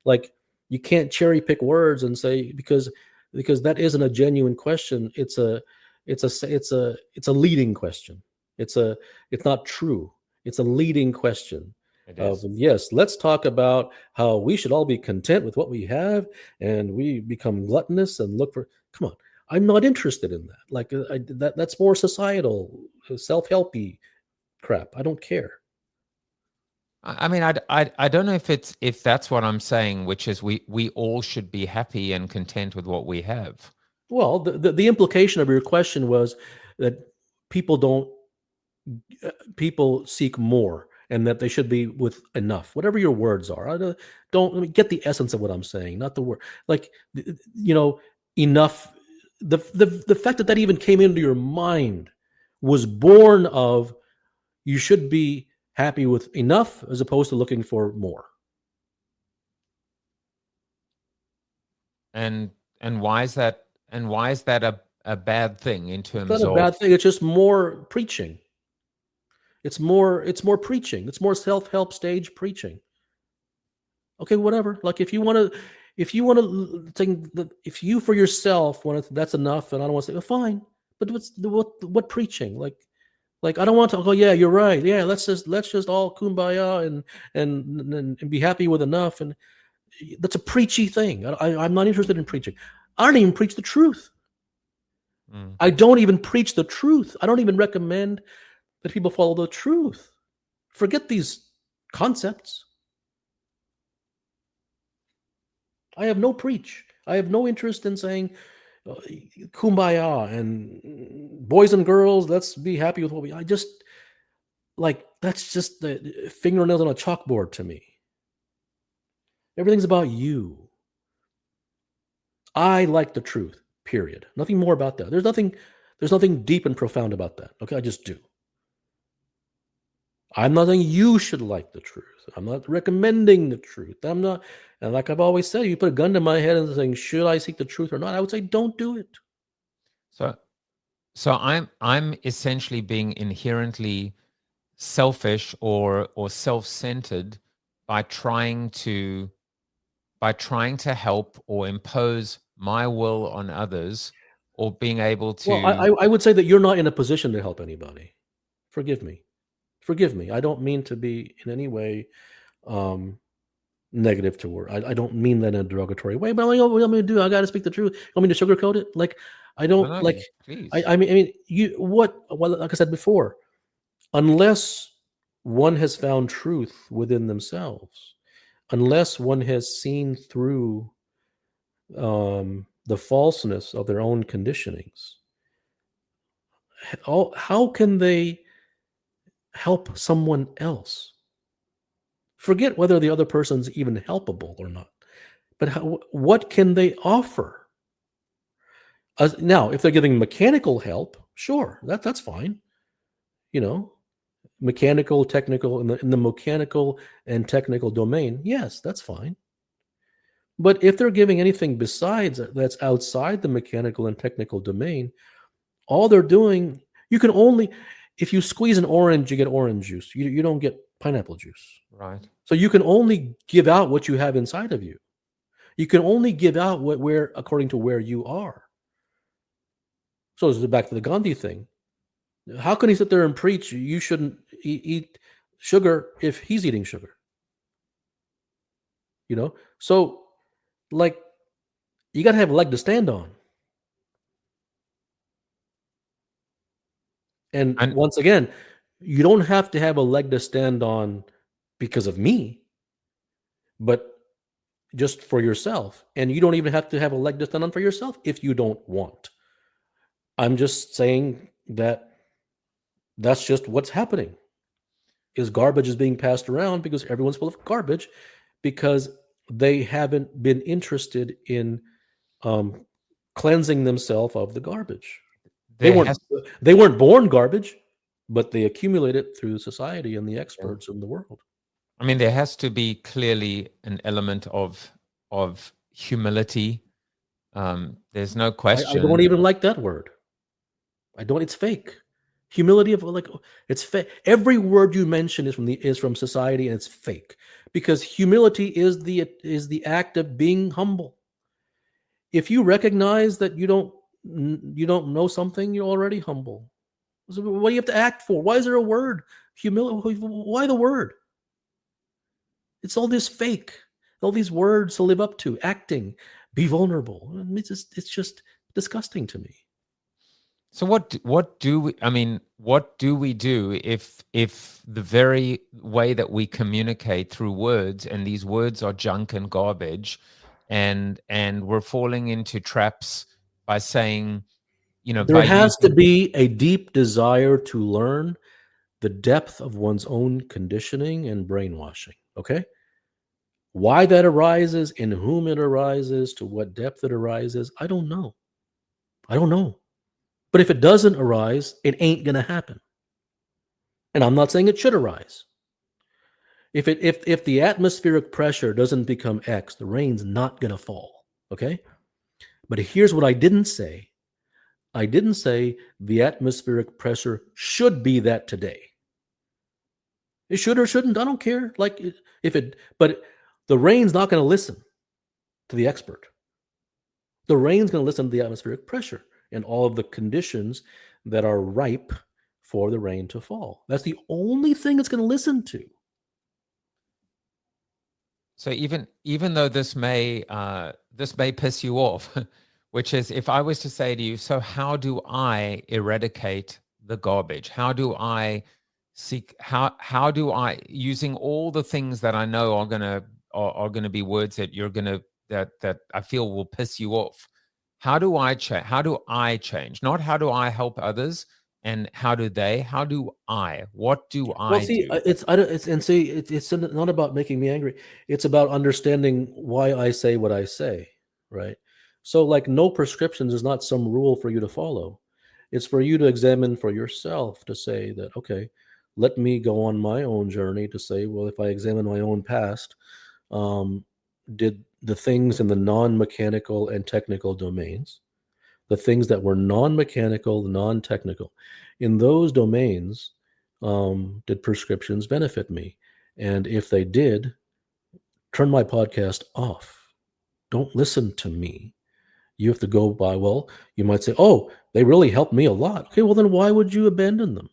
Like, you can't cherry pick words and say because that isn't a genuine question. It's a leading question. It's not true. It's a leading question. Yes, let's talk about how we should all be content with what we have, and we become gluttonous and look for. Come on, I'm not interested in that. Like that's more societal, self-helpy crap. I don't care. I mean, I don't know if that's what I'm saying, which is we all should be happy and content with what we have. Well, the implication of your question was that people seek more, and that they should be with enough, whatever your words are. Let me get the essence of what I'm saying, not the word. Like, you know, enough. The fact that even came into your mind was born of you should be happy with enough as opposed to looking for more. And why is that? And why is that a bad thing in terms of? It's not a bad thing. It's just more preaching. It's more preaching. It's more self-help stage preaching. Okay, whatever. Like if you want to think that if you for yourself want to, that's enough, and I don't want to say, well, fine. But what preaching? Like I don't want to go. Yeah, you're right. Yeah, let's just all kumbaya and be happy with enough. And that's a preachy thing. I'm not interested in preaching. I don't even preach the truth. I don't even preach the truth. I don't even recommend that people follow the truth. Forget these concepts. I have no preach. I have no interest in saying kumbaya and boys and girls, let's be happy with what we. I just that's just the fingernails on a chalkboard to me. Everything's about you. I like the truth. Period. Nothing more about that. There's nothing deep and profound about that. Okay, I just do. I'm not saying you should like the truth. I'm not recommending the truth. I'm not, and like I've always said, you put a gun to my head and saying, should I seek the truth or not? I would say, don't do it. So I'm essentially being inherently selfish or self-centered by trying to help or impose my will on others, or being able Well, to. I would say that you're not in a position to help anybody. Forgive me. Forgive me. I don't mean to be in any way negative toward. I don't mean that in a derogatory way. But what do you want me to do? I got to speak the truth. You want me to sugarcoat it? Like I No, don't no, like. please. I mean, you what? Well, like I said before, unless one has found truth within themselves, unless one has seen through the falseness of their own conditionings, how can they help someone else? Forget whether the other person's even helpable or not, but what can they offer? Now, if they're giving mechanical help, sure, that's fine. You know, mechanical, technical, in the mechanical and technical domain, yes, that's fine. But if they're giving anything besides that's outside the mechanical and technical domain, all they're doing, you can only, if you squeeze an orange, you get orange juice. You don't get pineapple juice. Right. So you can only give out what you have inside of you. You can only give out where according to where you are. So this is back to the Gandhi thing. How can he sit there and preach you shouldn't eat sugar if he's eating sugar? You know? So like you got to have a leg to stand on. And once again, you don't have to have a leg to stand on because of me, but just for yourself. And you don't even have to have a leg to stand on for yourself if you don't want. I'm just saying that that's just what's happening. Is garbage is being passed around because everyone's full of garbage because they haven't been interested in cleansing themselves of the garbage. They weren't born garbage, but they accumulate it through society and the experts in the world. I mean, there has to be clearly an element of humility. There's no question. I don't even like that word. I don't. It's fake. Humility of like it's fake. Every word you mention is from society, and it's fake because humility is the act of being humble. If you recognize that you don't know something, you're already humble. So what do you have to act for? Why is there a word? Humility. Why the word? It's all this fake. All these words to live up to. Acting. Be vulnerable. It's just disgusting to me. So what do we do if the very way that we communicate through words, and these words are junk and garbage, and we're falling into traps by saying, there has to be a deep desire to learn the depth of one's own conditioning and brainwashing. Okay? Why that arises, in whom it arises, to what depth it arises, I don't know. But if it doesn't arise, it ain't going to happen. And I'm not saying it should arise. If the atmospheric pressure doesn't become X, the rain's not going to fall. Okay? But here's what I didn't say. I didn't say the atmospheric pressure should be that today. It should or shouldn't. I don't care. But the rain's not going to listen to the expert. The rain's going to listen to the atmospheric pressure and all of the conditions that are ripe for the rain to fall. That's the only thing it's going to listen to. So even though this may piss you off, which is, if I was to say to you, so how do I eradicate the garbage? How do I how do I, using all the things that I know are gonna be words that that I feel will piss you off? How do I change? Not how do I help others, and how do they? How do I? What do I do? It's not about making me angry. It's about understanding why I say what I say, right? So, like, no prescriptions is not some rule for you to follow. It's for you to examine for yourself to say that, okay, let me go on my own journey to say, well, if I examine my own past, did the things in the non-mechanical and technical domains, the things that were non-mechanical, non-technical. In those domains, did prescriptions benefit me? And if they did, turn my podcast off. Don't listen to me. You have to go by, well, you might say, oh, they really helped me a lot. Okay, well, then why would you abandon them?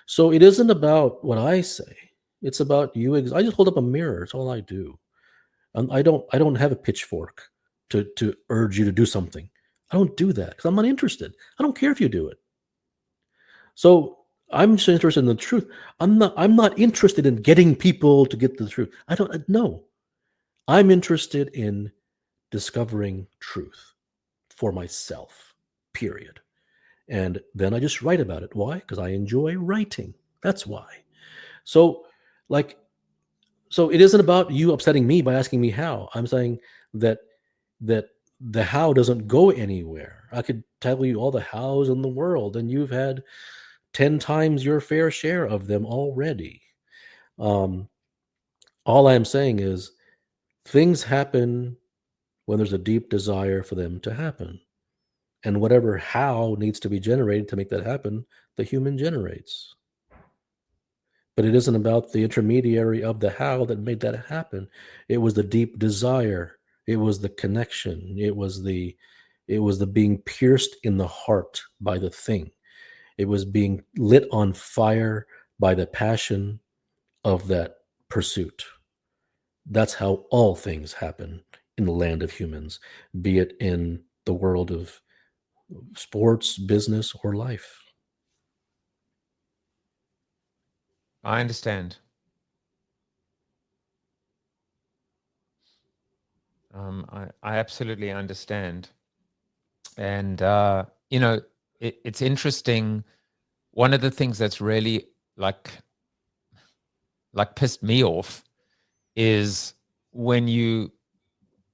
So it isn't about what I say. It's about you. I just hold up a mirror. It's all I do. I don't have a pitchfork to urge you to do something. I don't do that because I'm not interested. I don't care if you do it. So I'm just interested in the truth. I'm not interested in getting people to get the truth. I don't know. I'm interested in discovering truth for myself, period. And then I just write about it. Why? Because I enjoy writing. That's why. So it isn't about you upsetting me by asking me how. I'm saying that the how doesn't go anywhere. I could tell you all the hows in the world, and you've had 10 times your fair share of them already. All I'm saying is things happen when there's a deep desire for them to happen. And whatever how needs to be generated to make that happen, the human generates. But it isn't about the intermediary of the how that made that happen. It was the deep desire. It was the connection. It was the being pierced in the heart by the thing. It was being lit on fire by the passion of that pursuit. That's how all things happen in the land of humans, be it in the world of sports, business, or life. I understand. I absolutely understand. And, it's interesting. One of the things that's really like pissed me off is when you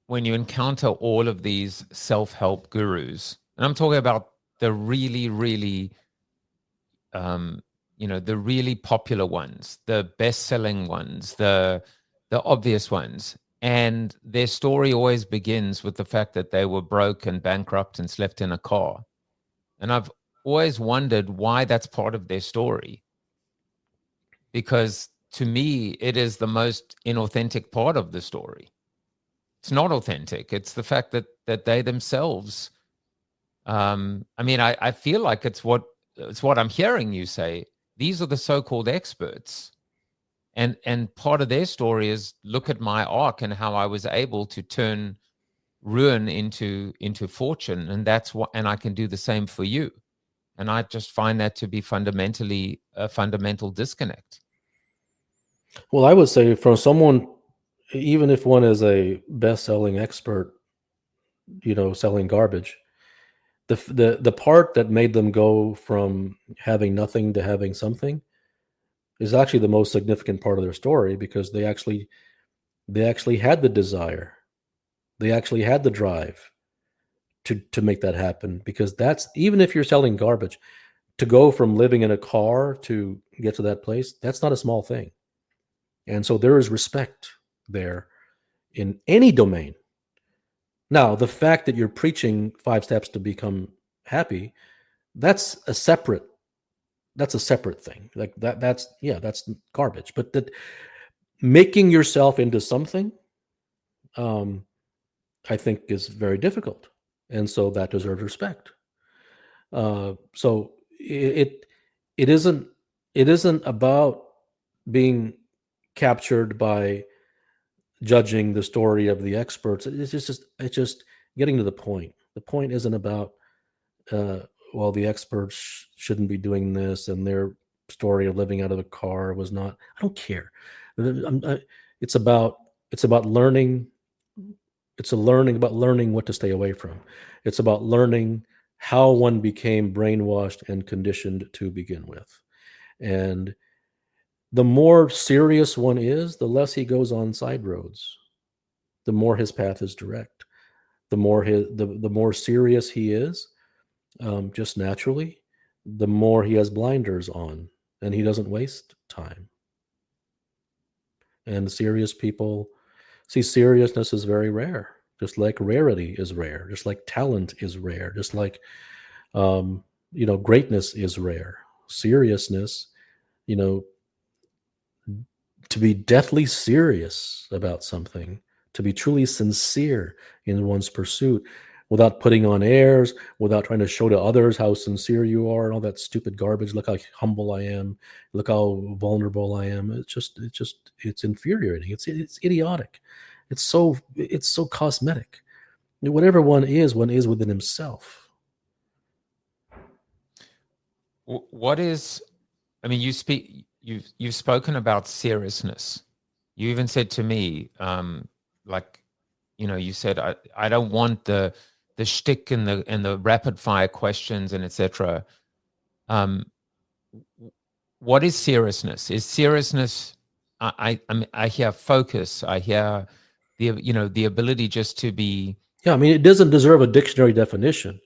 encounter all of these self-help gurus, and I'm talking about the really, really, the really popular ones, the best-selling ones, the obvious ones. And their story always begins with the fact that they were broke and bankrupt and slept in a car. And I've always wondered why that's part of their story. Because to me, it is the most inauthentic part of the story. It's not authentic. It's the fact that they themselves, I feel like it's what I'm hearing you say. These are the so-called experts. And part of their story is, look at my arc and how I was able to turn ruin into fortune. And and I can do the same for you. And I just find that to be fundamentally a fundamental disconnect. Well, I would say from someone, even if one is a best-selling expert, selling garbage, the part that made them go from having nothing to having something is actually the most significant part of their story, because they actually had the desire, they actually had the drive to make that happen. Because that's, even if you're selling garbage, to go from living in a car to get to that place, that's not a small thing. And so there is respect there in any domain. Now, the fact that you're preaching 5 steps to become happy, that's a separate thing. Like that's garbage. But that making yourself into something, I think, is very difficult. And so that deserves respect. So it isn't about being captured by judging the story of the experts. It's just getting to the point. The point isn't about the experts shouldn't be doing this, and their story of living out of a car was not. I don't care. It's about learning. It's about learning what to stay away from. It's about learning how one became brainwashed and conditioned to begin with. And the more serious one is, the less he goes on side roads. The more his path is direct. The more serious he is, just naturally, the more he has blinders on, and he doesn't waste time. And serious people see seriousness is very rare. just like rarity is rare, just like talent is rare, just like greatness is rare. Seriousness, to be deathly serious about something, to be truly sincere in one's pursuit without putting on airs, without trying to show to others how sincere you are and all that stupid garbage. Look how humble I am. Look how vulnerable I am. It's infuriating. It's idiotic. It's so cosmetic. Whatever one is within himself. What is, I mean, you've spoken about seriousness. You even said to me, you said, I don't want the shtick and the rapid fire questions and etc. What is seriousness? Is seriousness? I hear focus. I hear the ability just to be. Yeah, I mean, it doesn't deserve a dictionary definition.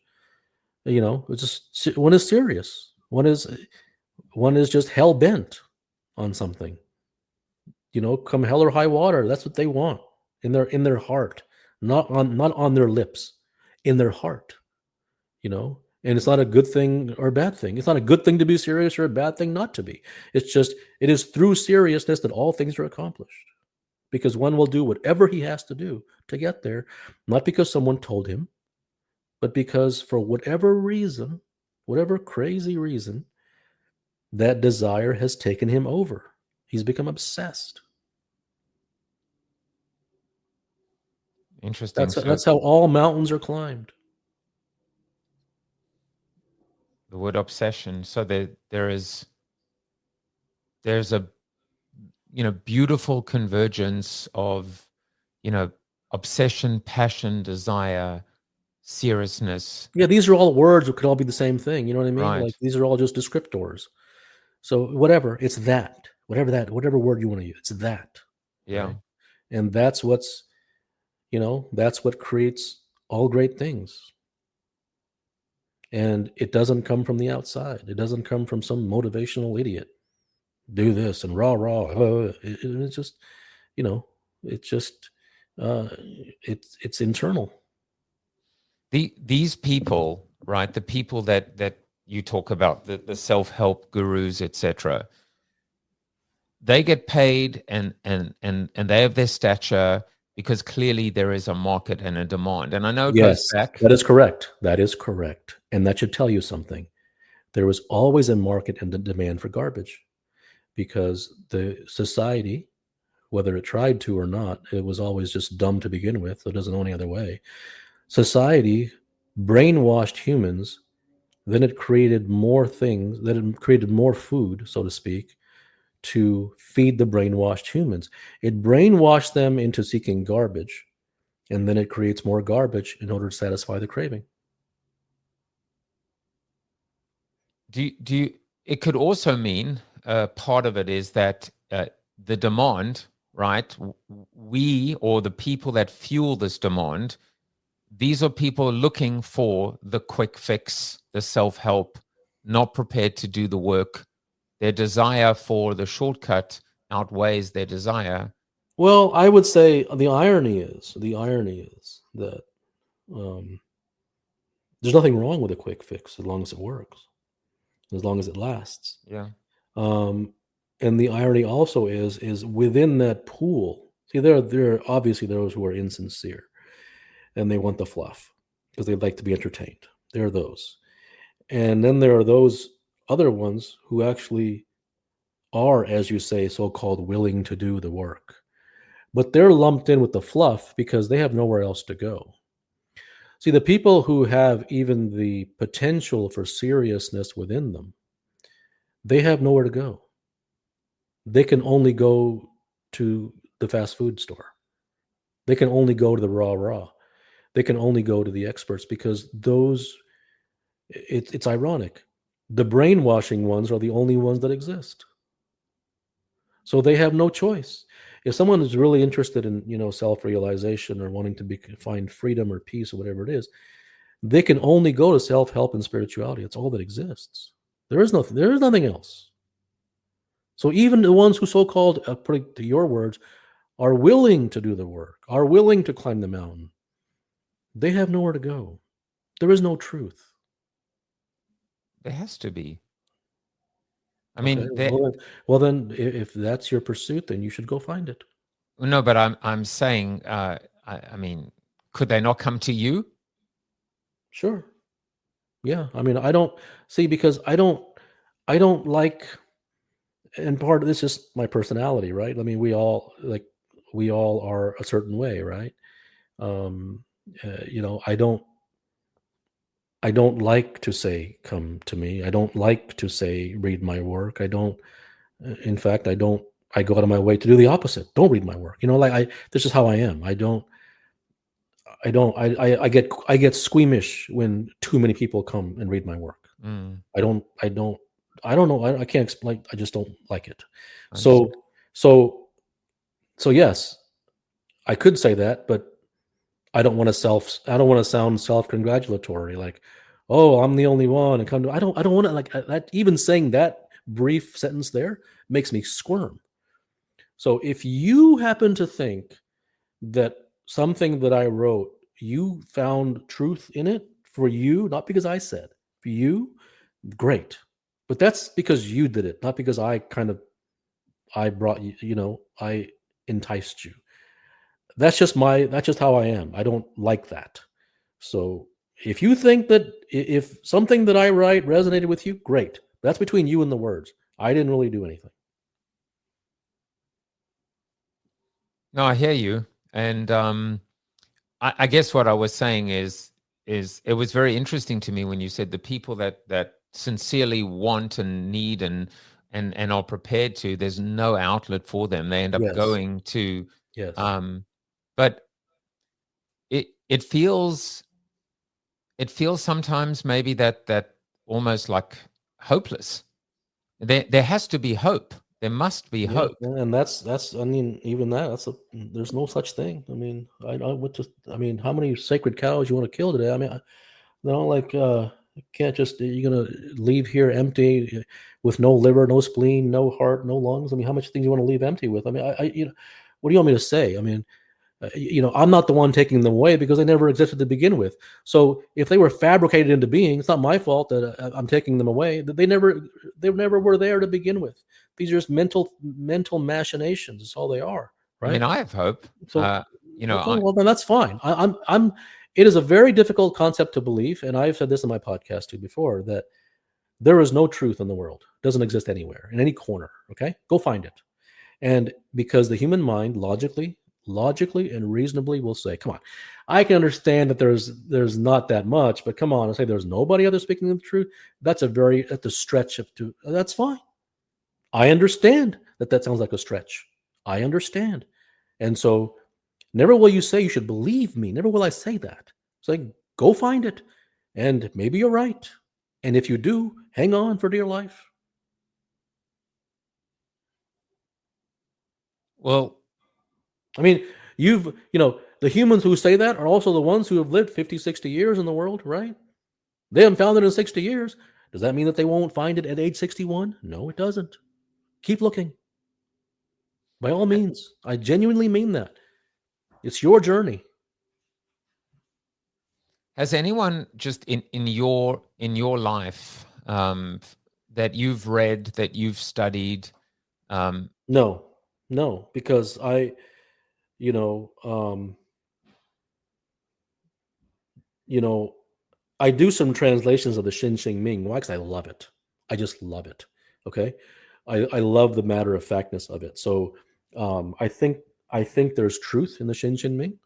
It's just one is serious. One is just hell bent on something. Come hell or high water. That's what they want in their heart, not on their lips, in their heart. And it's not a good thing or a bad thing. It's not a good thing to be serious or a bad thing not to be. It's just, it is through seriousness that all things are accomplished. Because one will do whatever he has to do to get there, not because someone told him, but because for whatever reason, whatever crazy reason, that desire has taken him over. He's become obsessed. Interesting. That's how all mountains are climbed. The word obsession. So there's a beautiful convergence of obsession, passion, desire, seriousness. Yeah, these are all words that could all be the same thing. You know what I mean? Right. Like these are all just descriptors. So whatever, it's that. Whatever word you want to use, it's that. Yeah. Right? And that's what's that's what creates all great things. And it doesn't come from the outside. It doesn't come from some motivational idiot. Do this and rah. It's just, it's internal. These people, right? The people that you talk about, the self-help gurus, etc. They get paid and they have their stature because clearly there is a market and a demand. And I know it goes back. That is correct. That is correct. And that should tell you something. There was always a market and a demand for garbage because the society, whether it tried to or not, it was always just dumb to begin with. So it doesn't know any other way. Society brainwashed humans. Then it created more things, then it created more food, so to speak, to feed the brainwashed humans. It brainwashed them into seeking garbage, and then it creates more garbage in order to satisfy the craving. Do you? It could also mean part of it is that the demand, right? We or the people that fuel this demand, these are people looking for the quick fix, the self-help, not prepared to do the work. Their desire for the shortcut outweighs their desire. Well, I would say the irony is that there's nothing wrong with a quick fix as long as it works, as long as it lasts. Yeah. And the irony also is within that pool. See, there are obviously those who are insincere and they want the fluff because they'd like to be entertained. There are those. And then there are those other ones who actually are, as you say, so-called willing to do the work. But they're lumped in with the fluff because they have nowhere else to go. See, the people who have even the potential for seriousness within them, they have nowhere to go. They can only go to the fast food store. They can only go to the raw. They can only go to the experts because those, it's ironic. The brainwashing ones are the only ones that exist. So they have no choice. If someone is really interested in, self-realization or wanting to find freedom or peace or whatever it is, they can only go to self-help and spirituality. It's all that exists. There is nothing else. So even the ones who so-called, putting to your words, are willing to do the work, are willing to climb the mountain, They have nowhere to go. There is no truth. There has to be. I Okay, mean, well then, if that's your pursuit, then you should go find it. no, but I'm saying, I mean, could they not come to you? Sure. Yeah. I mean, I don't see, because I don't like, and part of this is my personality, right? I mean, we all are a certain way, right? You know, I don't like to say, come to me. I don't like to say, read my work. I don't, in fact, I go out of my way to do the opposite. Don't read my work. You know, like this is how I am. I get squeamish when too many people come and read my work. Mm, I don't know. I can't explain. I just don't like it. understood. So yes, I could say that, but I don't want to sound self-congratulatory, like, oh, I'm the only one, and I don't want to, like, that. Even saying that brief sentence there makes me squirm. So if you happen to think that something that I wrote, you found truth in it for you, not because I said, for you, great. But that's because you did it, not because I brought you, I enticed you. That's just how I am. I don't like that. So if you think that if something that I write resonated with you, great. That's between you and the words. I didn't really do anything. No, I hear you. And I guess what I was saying is it was very interesting to me when you said the people that sincerely want and need and are prepared to, there's no outlet for them. They end up Yes. going to, Yes. But it feels sometimes maybe that almost like hopeless. There has to be hope. There must be hope. And that's I mean, even that's there's no such thing. I mean, I mean, how many sacred cows you want to kill today? I mean, you can't just, you're gonna leave here empty with no liver, no spleen, no heart, no lungs. I mean, how much things you want to leave empty with? I mean, what do you want me to say? I mean, I'm not the one taking them away because they never existed to begin with. So if they were fabricated into being, it's not my fault that I'm taking them away. They never were there to begin with. These are just mental machinations. That's all they are, right? I mean, I have hope. So Okay, well, then that's fine. I'm. It is a very difficult concept to believe, and I've said this in my podcast too before, that there is no truth in the world. It doesn't exist anywhere, in any corner. Okay, go find it. And because the human mind logically and reasonably will say, come on, I can understand that there's not that much, but come on, and say there's nobody other speaking the truth. That's a stretch that's fine. I understand that sounds like a stretch. I understand. And so never will you say you should believe me. Never will I say that. It's like, go find it. And maybe you're right. And if you do, hang on for dear life. Well, I mean, the humans who say that are also the ones who have lived 50, 60 years in the world, right? They haven't found it in 60 years. Does that mean that they won't find it at age 61? No, it doesn't. Keep looking. By all means. I genuinely mean that. It's your journey. has anyone just in your life that you've read, that you've studied? No, because I do some translations of the Xin Xing Ming. Why? Because I love it. I just love it. Okay, I love the matter of factness of it. So I think there's truth in the Xin Xing Ming.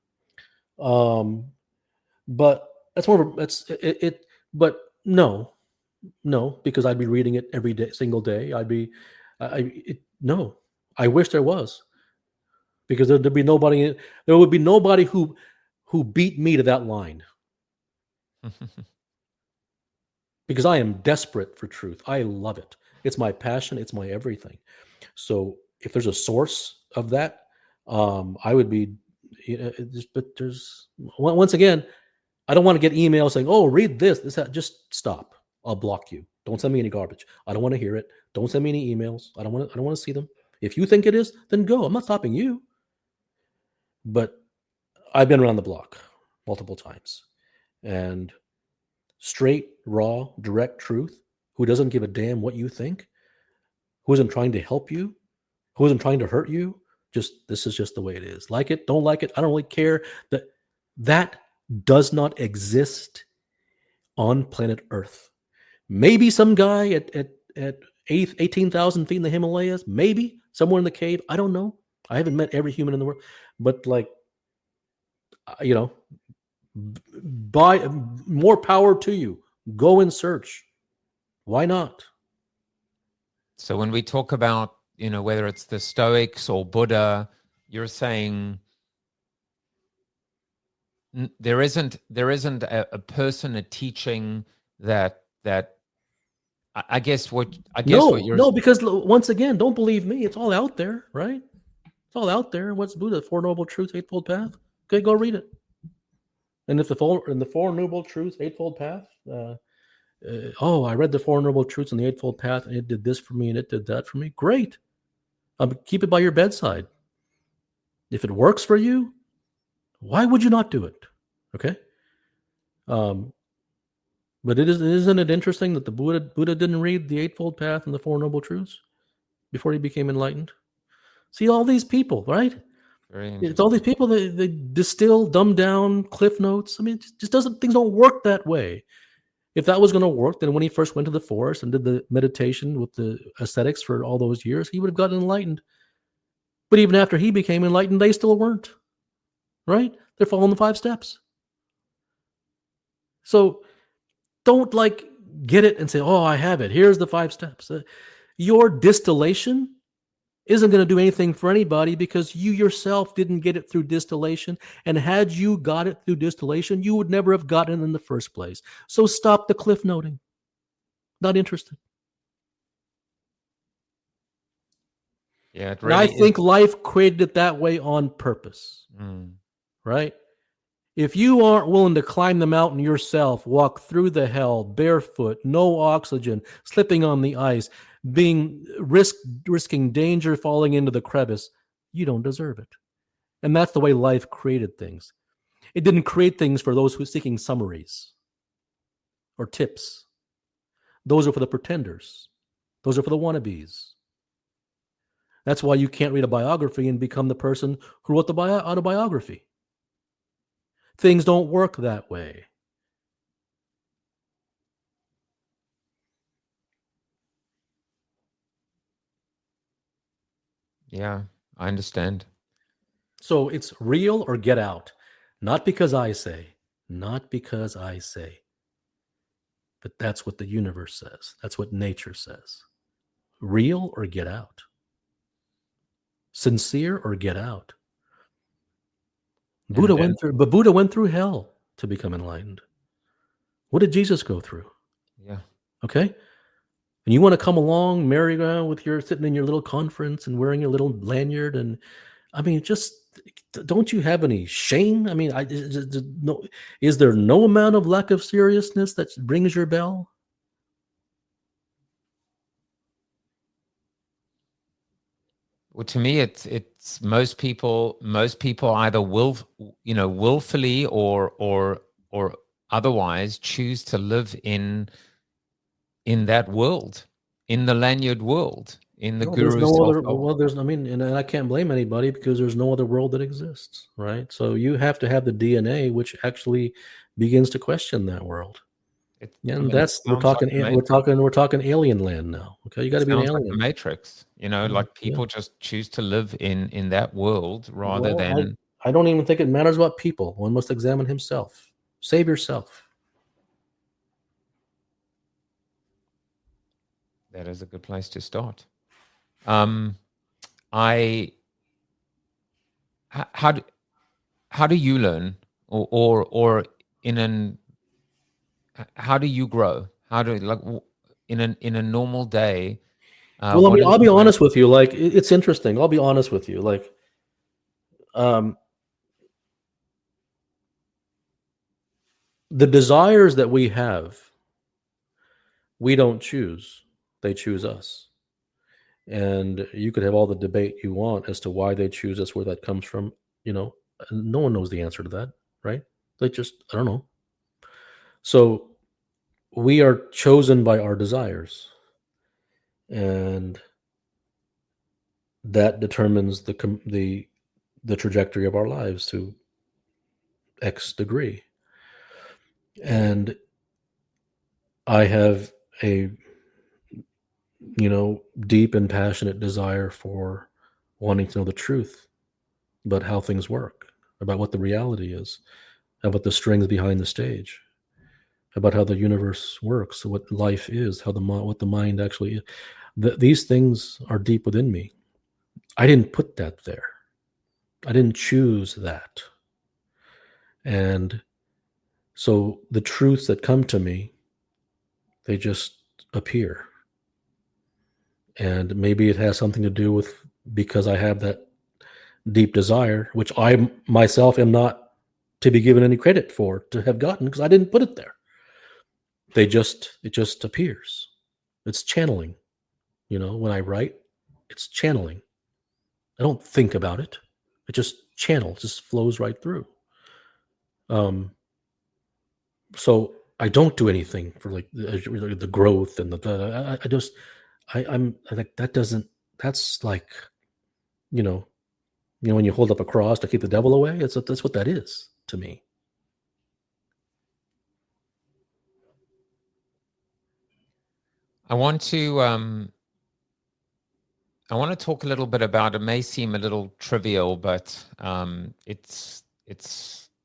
But that's more of it. But no, because I'd be reading it every day, single day. No. I wish there was, because there would be nobody who beat me to that line. Because I am desperate for truth. I love it. It's my passion. It's my everything. So if there's a source of that, I would be. But there's, once again, I don't want to get emails saying, "Oh, read this." Just stop. I'll block you. Don't send me any garbage. I don't want to hear it. Don't send me any emails. I don't want to see them. If you think it is, then go. I'm not stopping you. But I've been around the block. multiple times. And straight, raw, direct truth, who doesn't give a damn what you think, who isn't trying to help you, who isn't trying to hurt you, just this is just the way it is. Like it, don't like it, I don't really care. That does not exist on planet Earth. Maybe some guy at 18,000 feet in the Himalayas, maybe somewhere in the cave. I don't know. I haven't met every human in the world, but like, by more power to you. Go and search. Why not? So when we talk about, whether it's the Stoics or Buddha, you're saying there isn't a person, a teaching that I guess what you're no, because once again, don't believe me. It's all out there, right? It's all out there. What's Buddha? Four Noble Truths, Eightfold Path. Okay, go read it. And if the Four Noble Truths, Eightfold Path, I read the Four Noble Truths and the Eightfold Path, and it did this for me and it did that for me. Great. Keep it by your bedside. If it works for you, why would you not do it? Okay. But isn't it interesting that the Buddha didn't read the Eightfold Path and the Four Noble Truths before he became enlightened? See, all these people, right? It's all these people that they distill, dumb down, cliff notes. I mean, it just doesn't. Things don't work that way. If that was going to work, then when he first went to the forest and did the meditation with the ascetics for all those years, he would have gotten enlightened. But even after he became enlightened, they still weren't. Right? They're following the 5 steps. So don't get it and say, oh, I have it. Here's the 5 steps. Your distillation isn't going to do anything for anybody because you yourself didn't get it through distillation. And had you got it through distillation, you would never have gotten it in the first place. So stop the cliff noting. Not interested. Yeah, it really I think life created it that way on purpose. Right? If you aren't willing to climb the mountain yourself, walk through the hell barefoot, no oxygen, slipping on the ice, risking danger, falling into the crevice, you don't deserve it. And that's the way life created things. It didn't create things for those who are seeking summaries or tips. Those are for the pretenders. Those are for the wannabes. That's why you can't read a biography and become the person who wrote the autobiography. Things don't work that way. Yeah, I understand. So it's real or get out. Not because I say. Not because I say. But that's what the universe says. That's what nature says. Real or get out. Sincere or get out. Buddha went through hell to become enlightened. What did Jesus go through? Yeah. Okay. And you want to come along, merry-go-round with your sitting in your little conference and wearing your little lanyard, and I mean, just don't you have any shame? I mean, is there no amount of lack of seriousness that rings your bell? Well, to me, it's most people either willfully or otherwise choose to live in that world, in the lanyard world, in the guru's and I can't blame anybody because there's no other world that exists, right? So you have to have the DNA which actually begins to question that world. We're talking alien land now. Okay, you got to be an alien. Like the Matrix, like people just choose to live in that world rather than. I don't even think it matters about people. One must examine himself. Save yourself. That is a good place to start. How do you learn, or how do you grow? How do in a normal day? Well, I mean, I'll be honest with you. Like, it's interesting. I'll be honest with you. Like, the desires that we have, we don't choose. They choose us. And you could have all the debate you want as to why they choose us, where that comes from. No one knows the answer to that, right? They just, I don't know. So we are chosen by our desires, and that determines the trajectory of our lives to X degree. And I have a deep and passionate desire for wanting to know the truth about how things work, about what the reality is, about the strings behind the stage, about how the universe works, what life is, what the mind actually is. These things are deep within me. I didn't put that there. I didn't choose that. And so the truths that come to me, they just appear. And maybe it has something to do with because I have that deep desire, which I myself am not to be given any credit for to have gotten because I didn't put it there. It just appears. It's channeling. When I write, it's channeling. I don't think about it. It just channels, just flows right through. So I don't do anything for like the growth and I'm like, that's like, when you hold up a cross to keep the devil away, that's what that is to me. I want to talk a little bit about, it may seem a little trivial, but it's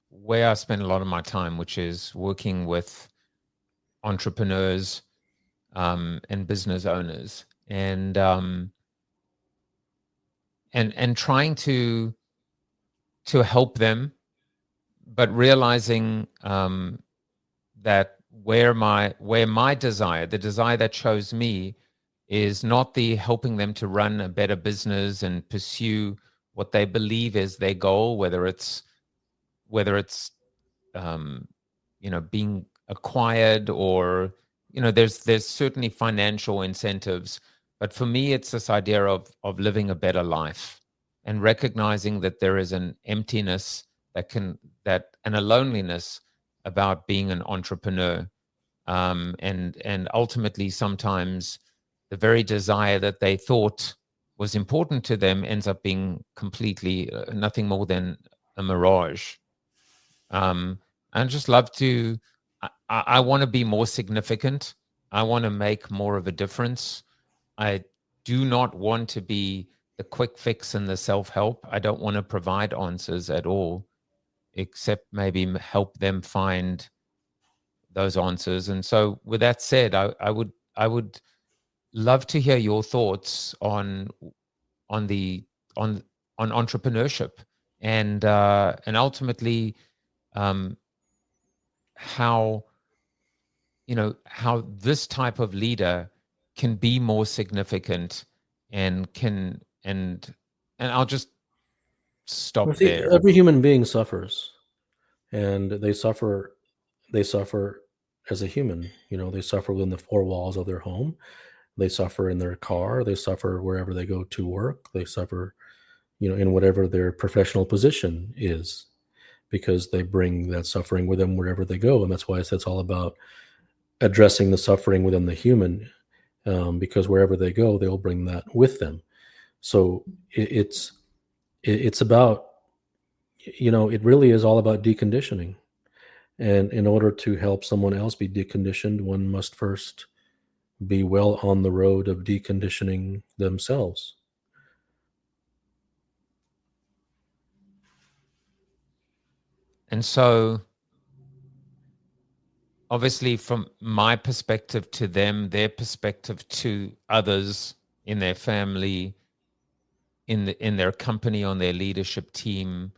where I spend a lot of my time, which is working with entrepreneurs and business owners, and trying to help them, but realizing that where my desire, the desire that chose me, is not the helping them to run a better business and pursue what they believe is their goal, whether it's being acquired, or there's certainly financial incentives, but for me it's this idea of living a better life and recognizing that there is an emptiness and a loneliness about being an entrepreneur, and ultimately sometimes the very desire that they thought was important to them ends up being completely nothing more than a mirage. I just love to, I want to be more significant. I want to make more of a difference. I do not want to be the quick fix and the self-help. I don't want to provide answers at all, except maybe help them find those answers. And so with that said, I would love to hear your thoughts on the on entrepreneurship, and ultimately how how this type of leader can be more significant, and I'll just Well, stop see, there. every human being suffers, and they suffer as a human. They suffer within the four walls of their home. They suffer in their car. They suffer wherever they go to work. They suffer, in whatever their professional position is, because they bring that suffering with them wherever they go. And that's why it's all about addressing the suffering within the human, because wherever they go, they'll bring that with them. So it's about, it really is all about deconditioning. And in order to help someone else be deconditioned, one must first be well on the road of deconditioning themselves. And so obviously from my perspective to them, their perspective to others in their family, in their company, on their leadership team,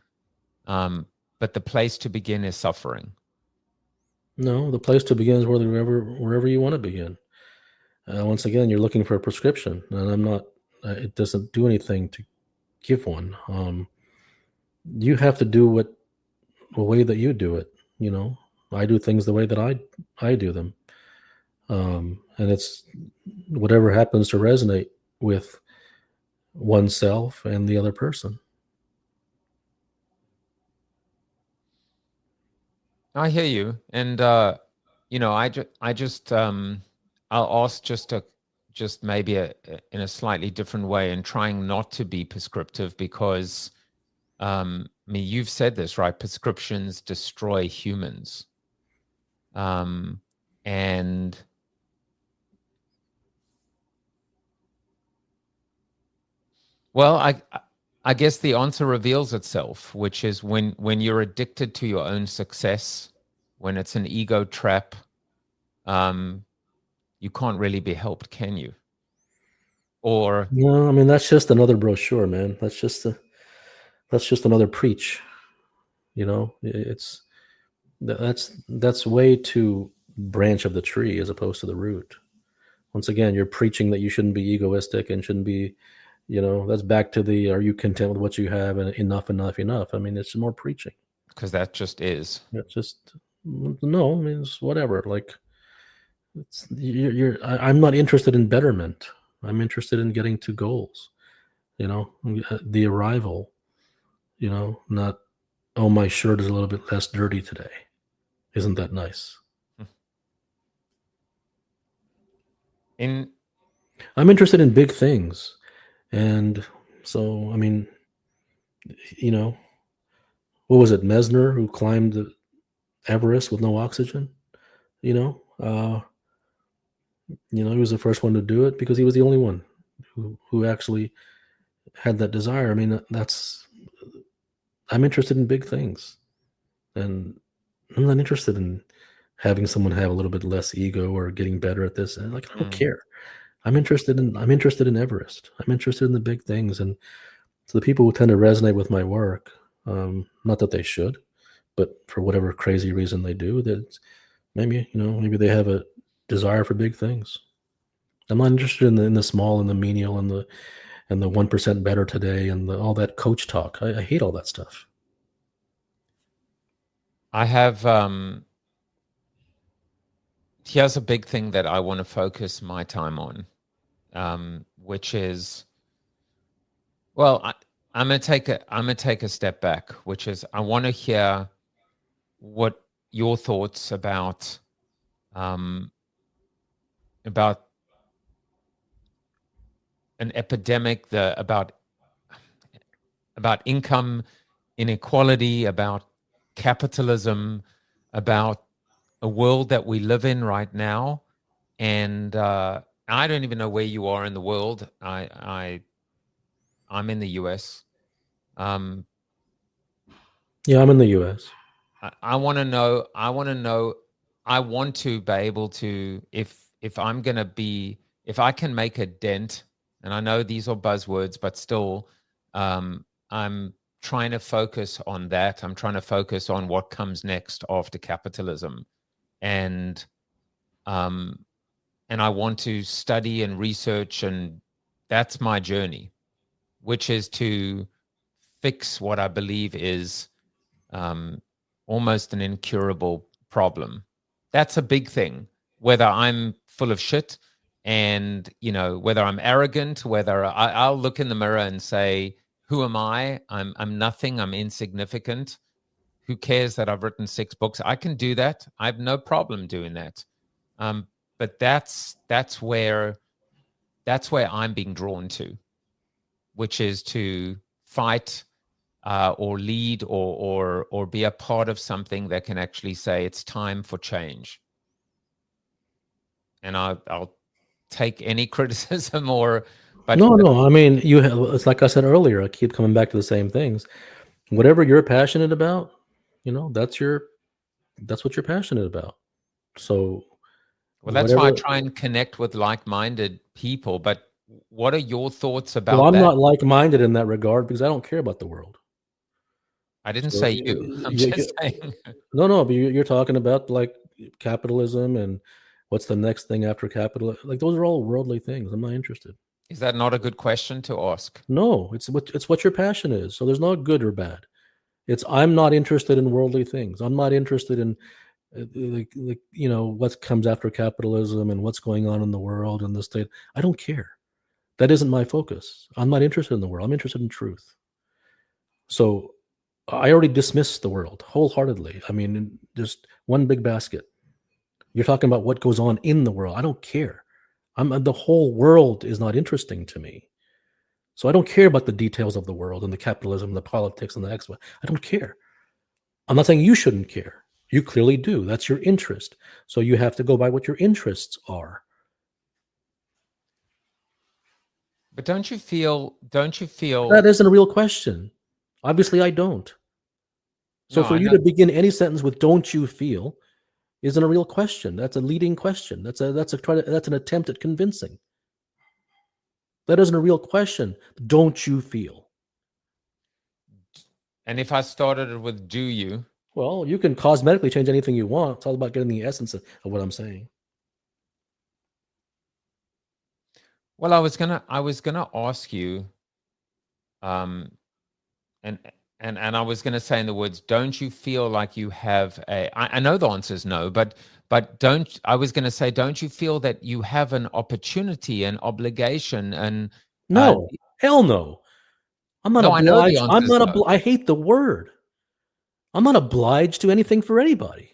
but the place to begin is suffering. No, the place to begin is wherever you want to begin. Once again, you're looking for a prescription, and I'm not. It doesn't do anything to give one. You have to do the way that you do it. I do things the way that I do them, and it's whatever happens to resonate with oneself and the other person. I hear you, and I just I'll ask just maybe in a slightly different way, and trying not to be prescriptive, because I mean, you've said this, right? Prescriptions destroy humans, and well, I guess the answer reveals itself, which is when you're addicted to your own success, when it's an ego trap, you can't really be helped, can you? Or No, I mean that's just another brochure, man. That's just another preach. It's that's way too branch of the tree as opposed to the root. Once again, you're preaching that you shouldn't be egoistic and shouldn't be, that's back to the are you content with what you have and enough. I mean, it's more preaching. because that just is. It's just no. I mean, it's whatever. Like, I'm not interested in betterment. I'm interested in getting to goals. The arrival. Not, oh, my shirt is a little bit less dirty today. Isn't that nice? I'm interested in big things. And so, I mean, what was it, Mesner, who climbed the Everest with no oxygen? He was the first one to do it because he was the only one who actually had that desire. I mean, I'm interested in big things, and I'm not interested in having someone have a little bit less ego or getting better at this. And I don't care. I'm interested in Everest. I'm interested in the big things, and so the people who tend to resonate with my work, not that they should, but for whatever crazy reason they do, that maybe they have a desire for big things. I'm not interested in the small and the menial and the 1% better today and all that coach talk. I hate all that stuff. I have here's a big thing that I want to focus my time on, which is, well, I'm gonna take a step back, which is I want to hear what your thoughts about an epidemic, about income inequality, about capitalism, about a world that we live in right now. And I don't even know where you are in the world. I'm in the US. Yeah, I'm in the US. I want to know. I want to be able to, if I'm going to be, if I can make a dent, and I know these are buzzwords, but still, I'm trying to focus on that. I'm trying to focus on what comes next after capitalism. And I want to study and research, and that's my journey, which is to fix what I believe is almost an incurable problem. That's a big thing. Whether I'm full of shit, and whether I'm arrogant, whether I'll look in the mirror and say, "Who am I? I'm nothing. I'm insignificant. Who cares that I've written 6 books? I can do that. I have no problem doing that." But that's where I'm being drawn to, which is to fight or lead or be a part of something that can actually say it's time for change. And I'll take any criticism but no. I mean, it's like I said earlier. I keep coming back to the same things. Whatever you're passionate about, that's what you're passionate about. So, that's why I try and connect with like-minded people. But what are your thoughts about that? Well, I'm not like-minded in that regard because I don't care about the world. I didn't say you. I'm just saying. No, but you're talking about like capitalism and what's the next thing after capital. Like those are all worldly things. I'm not interested. Is that not a good question to ask? No, it's what your passion is. So there's no good or bad. I'm not interested in worldly things. I'm not interested in what comes after capitalism and what's going on in the world and the state. I don't care. That isn't my focus. I'm not interested in the world. I'm interested in truth. So I already dismissed the world wholeheartedly. I mean, just one big basket. You're talking about what goes on in the world. I don't care. The whole world is not interesting to me. So I don't care about the details of the world and the capitalism, the politics, and the X. I don't care. I'm not saying you shouldn't care. You clearly do. That's your interest. So you have to go by what your interests are. But don't you feel That isn't a real question? Obviously, I don't. So No, for I you know. to begin any sentence with "don't you feel" isn't a real question. That's a leading question. That's an attempt at convincing. That isn't a real question. Don't you feel? And if I started it with "do you," Well, you can cosmetically change anything you want. It's all about getting the essence of what I'm saying. well, I was gonna ask you, and I was gonna say in the words, don't you feel like you have a? I know the answer is no, but I was gonna say, don't you feel that you have an opportunity, an obligation, and No, hell no. I'm not no, I know the obliged. answer is no. I hate the word. I'm not obliged to anything for anybody.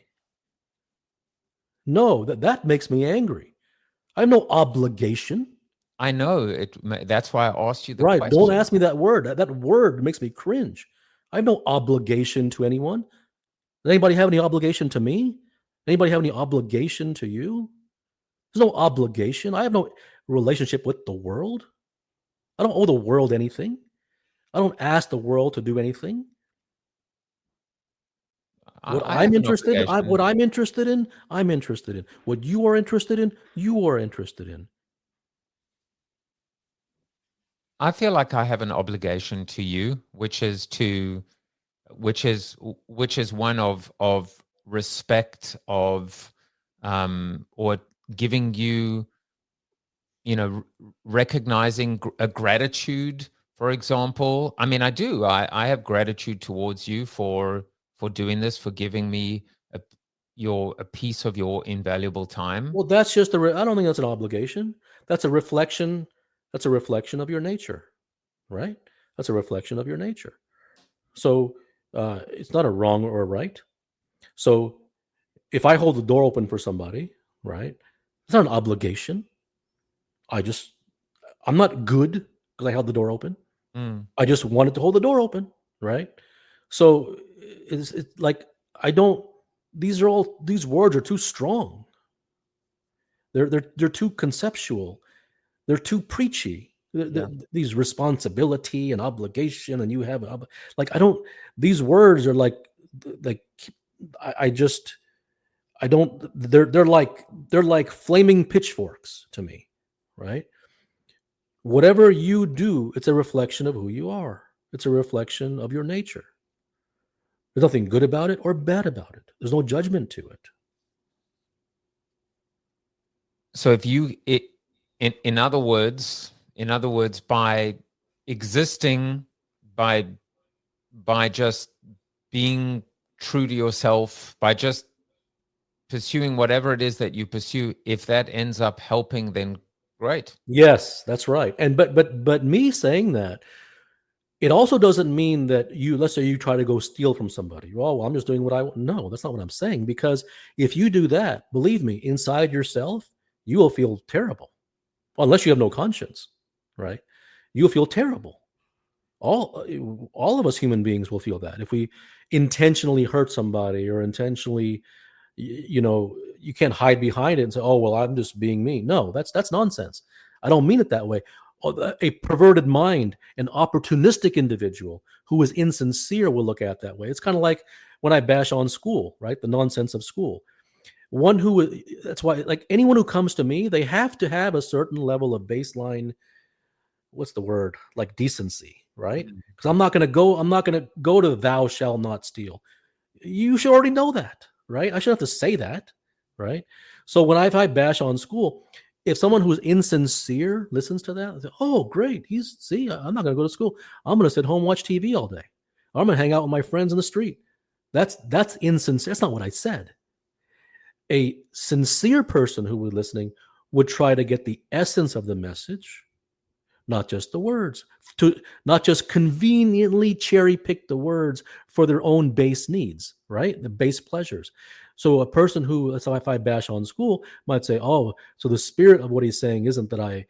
No, that makes me angry. I have no obligation. I know it. That's why I asked you the Right. question. Don't ask me that word. That word makes me cringe. I have no obligation to anyone. Does anybody have any obligation to me? Anybody have any obligation to you? There's no obligation. I have no relationship with the world. I don't owe the world anything. I don't ask the world to do anything. What I I'm have an interested in, obligation. what I'm interested in, I'm interested in. What you are interested in, you are interested in. I feel like I have an obligation to you, which is one of respect, of or giving you, recognizing a gratitude, for example. I mean, I have gratitude towards you for doing this, for giving me a piece of your invaluable time. Well, that's just I don't think that's an obligation. That's a reflection. That's a reflection of your nature, right? That's a reflection of your nature. So it's not a wrong or a right. So if I hold the door open for somebody, right? It's not an obligation. I'm not good because I held the door open. Mm. I just wanted to hold the door open, right? So it's like I don't. These words are too strong. They're too conceptual. They're too preachy. These responsibility and obligation, and you have like I don't. These words are like I just I don't. They're like flaming pitchforks to me, right? Whatever you do, it's a reflection of who you are. It's a reflection of your nature. There's nothing good about it or bad about it. There's no judgment to it. So if in other words, by existing, by just being true to yourself, by just pursuing whatever it is that you pursue, if that ends up helping, then great. Yes, that's right. And but me saying that, it also doesn't mean that let's say you try to go steal from somebody. Oh, well, I'm just doing what I want. No, that's not what I'm saying. Because if you do that, believe me, inside yourself, you will feel terrible. Unless you have no conscience, right? You'll feel terrible. All of us human beings will feel that if we intentionally hurt somebody or intentionally, you can't hide behind it and say, "Oh, well, I'm just being me." No, that's nonsense. I don't mean it that way. A perverted mind, an opportunistic individual who is insincere will look at it that way. It's kind of like when I bash on school, right? The nonsense of school. That's why, like anyone who comes to me, they have to have a certain level of baseline. What's the word? Like decency, right? Because I'm not going to go to "thou shalt not steal." You should already know that, right? I shouldn't have to say that, right? So when I bash on school, if someone who's insincere listens to that, I say, "Oh, great! I'm not going to go to school. I'm going to sit home and watch TV all day. I'm going to hang out with my friends in the street." That's insincere. That's not what I said. A sincere person who was listening would try to get the essence of the message, not just the words, to not just conveniently cherry pick the words for their own base needs, right? The base pleasures. So a person who, let's say if I bash on school, might say, oh, so the spirit of what he's saying isn't that I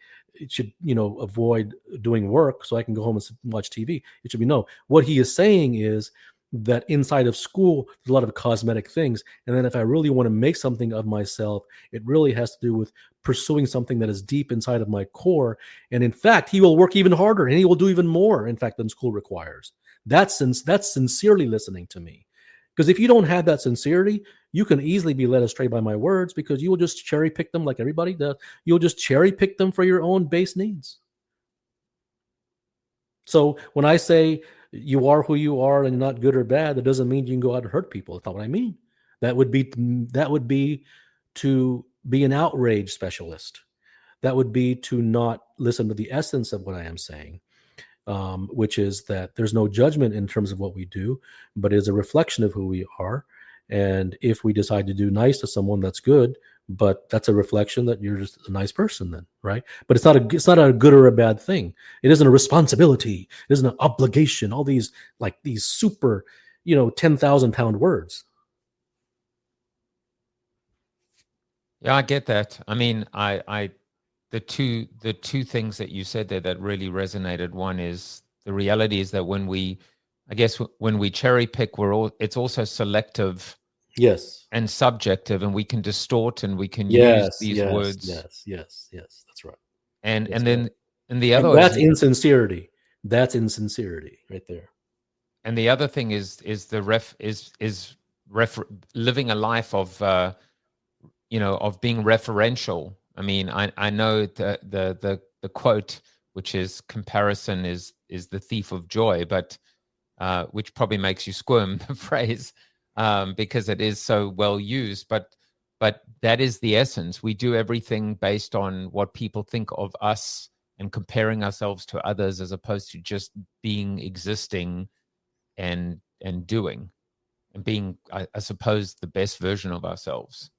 should, avoid doing work so I can go home and watch TV. It should be, no, what he is saying is that inside of school, there's a lot of cosmetic things. And then if I really want to make something of myself, it really has to do with pursuing something that is deep inside of my core. And in fact, he will work even harder and he will do even more, in fact, than school requires. That's sincerely listening to me. Because if you don't have that sincerity, you can easily be led astray by my words, because you will just cherry pick them like everybody does. You'll just cherry pick them for your own base needs. So when I say you are who you are and you're not good or bad, that doesn't mean you can go out and hurt people. That's not what I mean. That would be to be an outrage specialist. That would be to not listen to the essence of what I am saying, which is that there's no judgment in terms of what we do, but is a reflection of who we are. And if we decide to do nice to someone, that's good, but that's a reflection that you're just a nice person then, right? But it's not a good or a bad thing. It isn't a responsibility. It isn't an obligation. All these super, 10,000-pound words. Yeah, I get that. I mean, the two things that you said there that really resonated. One is the reality is that when we cherry pick, it's also selective. Yes. And subjective, and we can distort and we can use these words. Yes. That's right. And that's then right. And the other that's insincerity. That's insincerity right there. And the other thing is living a life of of being referential. I mean, I know the quote, which is comparison is the thief of joy, but which probably makes you squirm, the phrase. Because it is so well used, but that is the essence. We do everything based on what people think of us and comparing ourselves to others, as opposed to just existing and doing and being, I suppose, the best version of ourselves.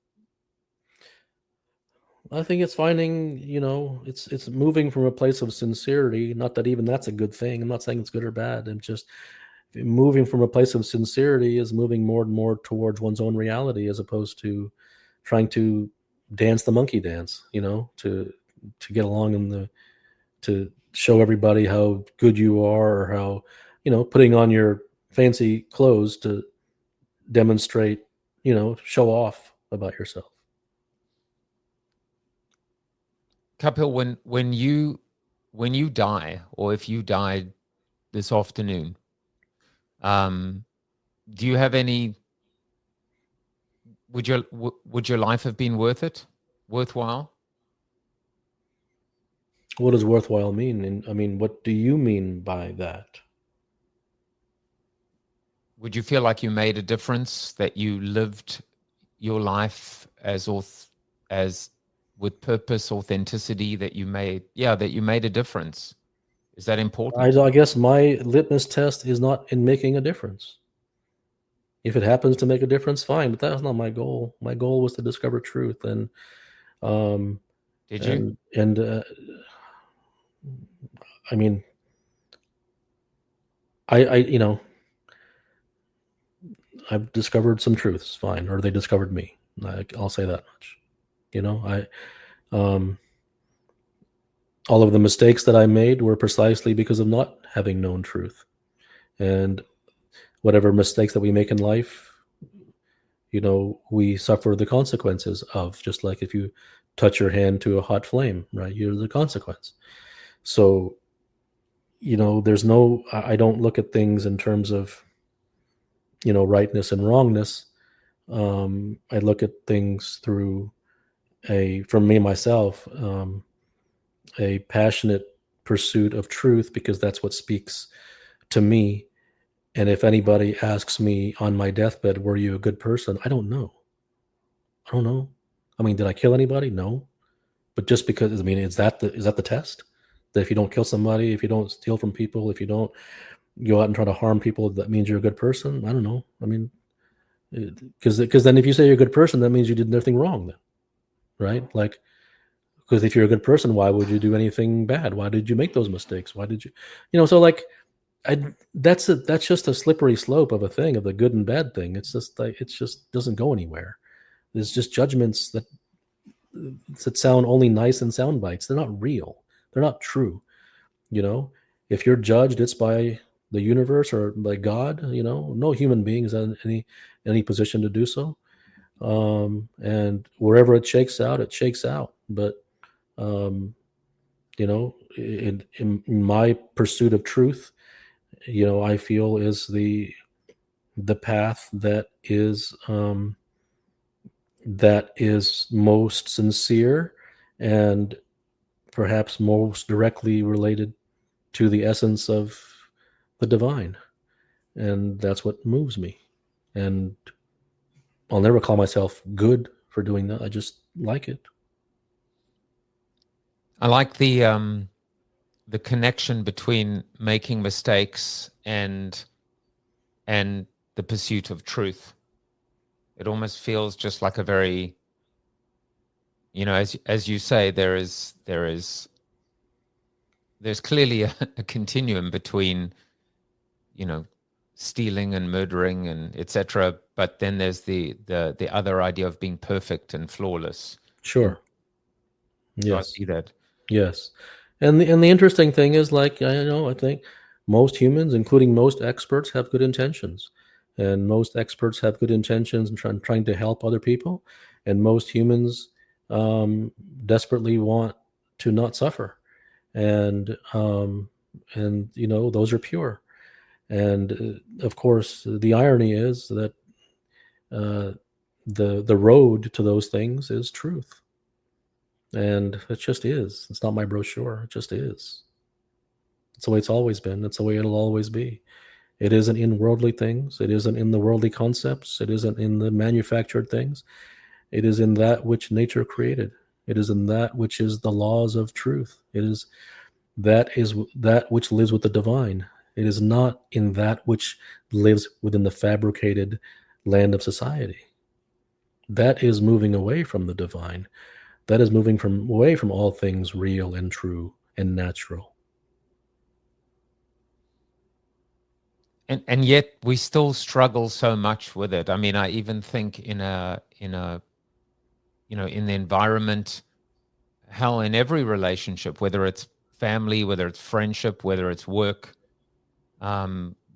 I think it's finding, it's moving from a place of sincerity. Not that even that's a good thing. I'm not saying it's good or bad. I'm just moving from a place of sincerity is moving more and more towards one's own reality, as opposed to trying to dance the monkey dance, to get along to show everybody how good you are, or how, putting on your fancy clothes to demonstrate, show off about yourself. Kapil, when you die, or if you died this afternoon, do you have any? Would your life have been worthwhile? What does worthwhile mean? And I mean, what do you mean by that? Would you feel like you made a difference, that you lived your life as with purpose, authenticity, that you made a difference? Is that important? I guess my litmus test is not in making a difference. If it happens to make a difference, fine, but that's not my goal. My goal was to discover truth. And did you? And I mean, I I've discovered some truths, fine, or they discovered me. I'll say that much. All of the mistakes that I made were precisely because of not having known truth. And whatever mistakes that we make in life, we suffer the consequences of, just like if you touch your hand to a hot flame, right? You're the consequence. So, I don't look at things in terms of, rightness and wrongness. I look at things through from me, myself, a passionate pursuit of truth, because that's what speaks to me. And if anybody asks me on my deathbed, were you a good person? I don't know. I mean, did I kill anybody? No. But just because, is that the test? That if you don't kill somebody, if you don't steal from people, if you don't go out and try to harm people, that means you're a good person? I don't know. I mean, because then if you say you're a good person, that means you did nothing wrong then, right? Like, Because if you're a good person, why would you do anything bad? Why did you make those mistakes? Why did you, so like, that's just a slippery slope of a thing, of the good and bad thing. It's just like, it just doesn't go anywhere. There's just judgments that sound only nice in sound bites. They're not real. They're not true. If you're judged, it's by the universe or by God. No human being is in any position to do so. And wherever it shakes out, it shakes out. But in my pursuit of truth, I feel is the path that is most sincere and perhaps most directly related to the essence of the divine. And that's what moves me. And I'll never call myself good for doing that. I just like it. I like the connection between making mistakes and the pursuit of truth. It almost feels just like a very, as you say, there's clearly a continuum between, stealing and murdering and etc. But then there's the other idea of being perfect and flawless. Sure. So Yes. I see that. Yes. And the interesting thing is, like, I think most humans, including most experts, have good intentions. And most experts have good intentions in trying to help other people. And most humans desperately want to not suffer. And those are pure. And of course, the irony is that the road to those things is truth. And it just is. It's not my brochure. It just is. It's the way it's always been. It's the way it'll always be. It isn't in worldly things. It isn't in the worldly concepts. It isn't in the manufactured things. It is in that which nature created. It is in that which is the laws of truth. It is that which lives with the divine. It is not in that which lives within the fabricated land of society. That is moving away from the divine. That is moving away from all things real and true and natural. And yet we still struggle so much with it. I mean, I even think in the environment, hell, in every relationship, whether it's family, whether it's friendship, whether it's work,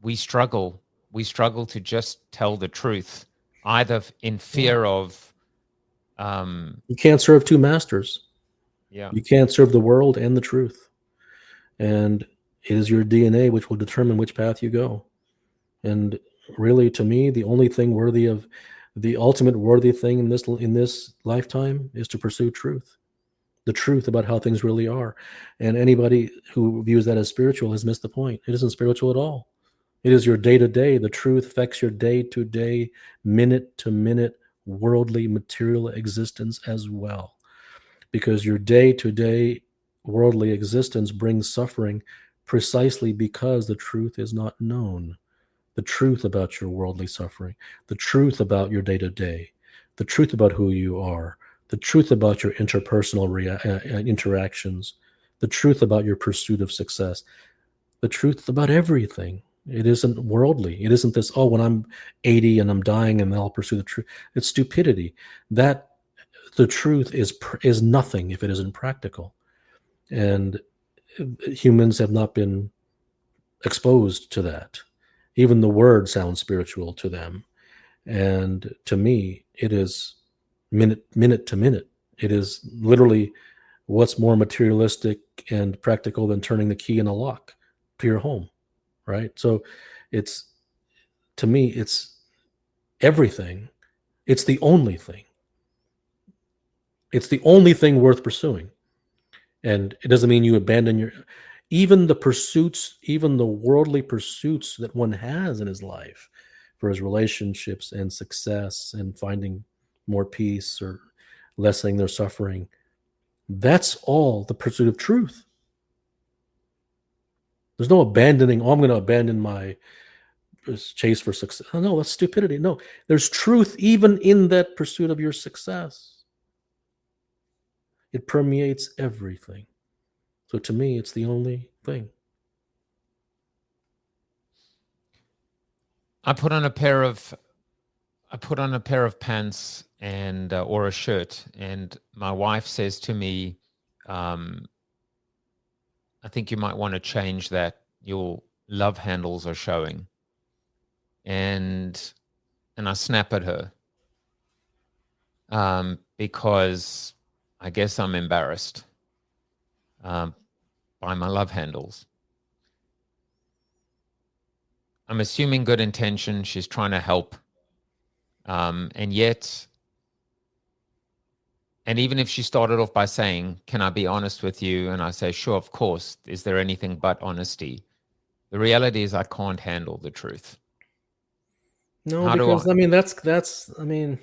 we struggle to just tell the truth, either in fear of you can't serve two masters. Yeah. You can't serve the world and the truth. And it is your DNA which will determine which path you go. And really, to me, the only thing the ultimate worthy thing in this lifetime is to pursue truth. The truth about how things really are. And anybody who views that as spiritual has missed the point. It isn't spiritual at all. It is your day-to-day. The truth affects your day-to-day, minute-to-minute, worldly, material existence as well. Because your day-to-day worldly existence brings suffering precisely because the truth is not known. The truth about your worldly suffering, the truth about your day-to-day, the truth about who you are, the truth about your interpersonal interactions, the truth about your pursuit of success, the truth about everything. It isn't worldly. It isn't this, when I'm 80 and I'm dying and I'll pursue the truth. It's stupidity. That the truth is nothing if it isn't practical. And humans have not been exposed to that. Even the word sounds spiritual to them. And to me, it is minute to minute. It is literally what's more materialistic and practical than turning the key in a lock to your home, right? So to me, it's everything. It's the only thing. It's the only thing worth pursuing. And it doesn't mean you abandon even the pursuits, even the worldly pursuits that one has in his life for his relationships and success and finding more peace or lessening their suffering. That's all the pursuit of truth. There's no abandoning, I'm going to abandon my chase for success. No, that's stupidity. No, there's truth even in that pursuit of your success. It permeates everything. So to me, it's the only thing. I put on a pair of pants and or a shirt, and my wife says to me, I think you might want to change that. Your love handles are showing. And I snap at her because I guess I'm embarrassed by my love handles. I'm assuming good intention. She's trying to help. And yet, and even if she started off by saying, "Can I be honest with you?" And I say, "Sure, of course. Is there anything but honesty?" The reality is I can't handle the truth. No, How do because I? I mean that's I mean,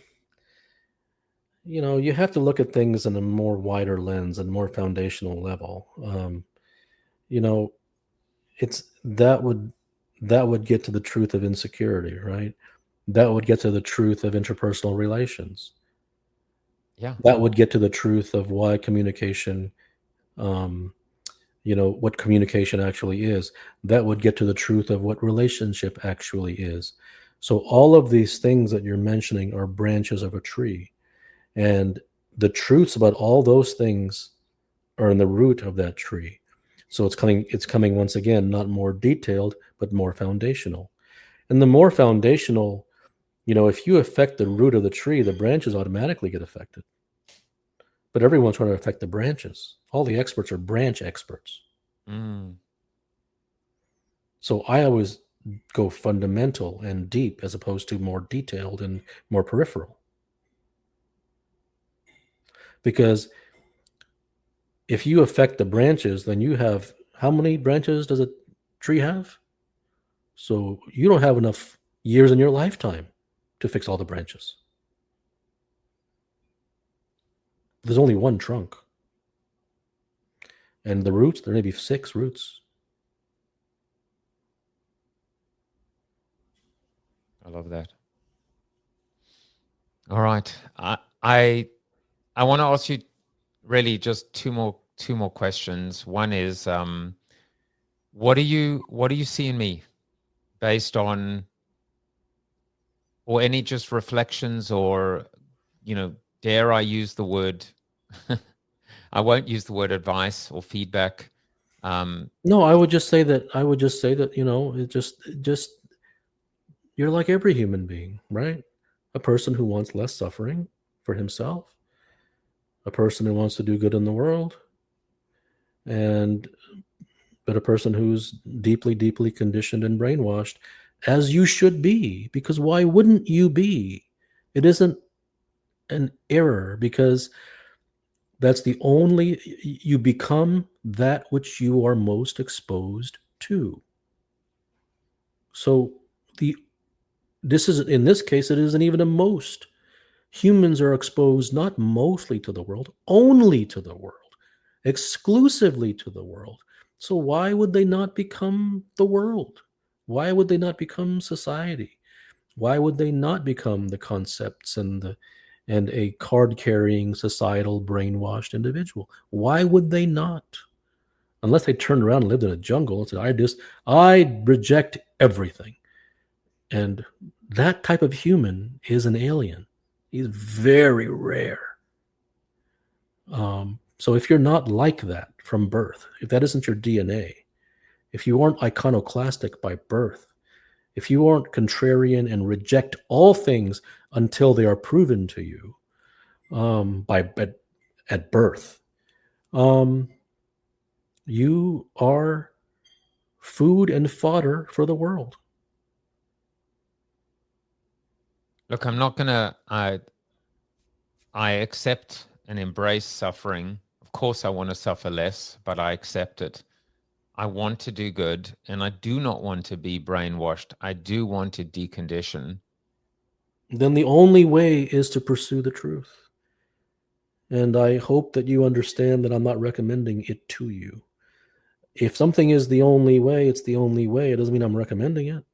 you have to look at things in a more wider lens and more foundational level. You know, it's that would get to the truth of insecurity, right? That would get to the truth of interpersonal relations. Yeah. That would get to the truth of why communication, what communication actually is. That would get to the truth of what relationship actually is. So all of these things that you're mentioning are branches of a tree. And the truths about all those things are in the root of that tree. So it's coming once again, not more detailed, but more foundational. And the more foundational, if you affect the root of the tree, the branches automatically get affected. But everyone's trying to affect the branches. All the experts are branch experts. Mm. So I always go fundamental and deep as opposed to more detailed and more peripheral. Because if you affect the branches, then you have, how many branches does a tree have? So you don't have enough years in your lifetime to fix all the branches. There's only one trunk. And the roots, there may be 6 roots. I love that. All right. I want to ask you really just two more questions. One is, what do you see in me based on, or any just reflections, or dare I use the word? I won't use the word advice or feedback. No, I would just say that it just you're like every human being, right? A person who wants less suffering for himself, a person who wants to do good in the world, but a person who's deeply, deeply conditioned and brainwashed, as you should be, because why wouldn't you be? It isn't an error, because that's the only, you become that which you are most exposed to. So in this case, it isn't even a most. Humans are exposed not mostly to the world, only to the world, exclusively to the world. So why would they not become the world? Why would they not become society? Why would they not become the concepts and a card-carrying, societal, brainwashed individual? Why would they not? Unless they turned around and lived in a jungle and said, I reject everything. And that type of human is an alien. He's very rare. So if you're not like that from birth, if that isn't your DNA, if you aren't iconoclastic by birth, if you aren't contrarian and reject all things until they are proven to you at birth, you are food and fodder for the world. Look, I'm not gonna. I accept and embrace suffering. Of course, I want to suffer less, but I accept it. I want to do good, and I do not want to be brainwashed. I do want to decondition. Then the only way is to pursue the truth. And I hope that you understand that I'm not recommending it to you. If something is the only way, it's the only way. It doesn't mean I'm recommending it.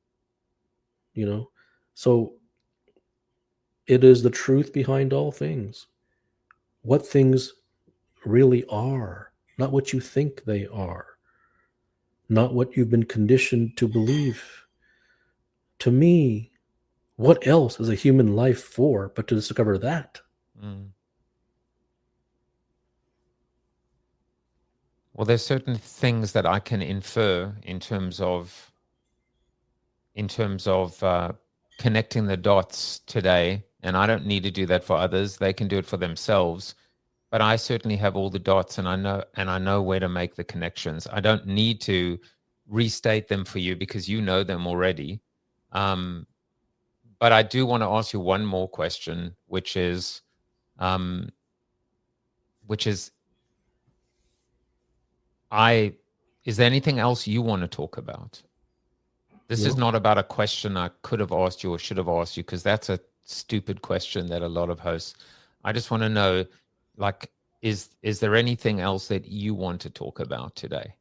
So it is the truth behind all things. What things really are, not what you think they are, not what you've been conditioned to believe. To me, what else is a human life for but to discover that? Well, there's certain things that I can infer in terms of connecting the dots today, and I don't need to do that for others. They can do it for themselves. But I certainly have all the dots, and I know where to make the connections. I don't need to restate them for you because you know them already. But I do want to ask you one more question, which is is there anything else you want to talk about? This is not about a question I could have asked you or should have asked you, because that's a stupid question that a lot of hosts. I just want to know, like, is there anything else that you want to talk about today?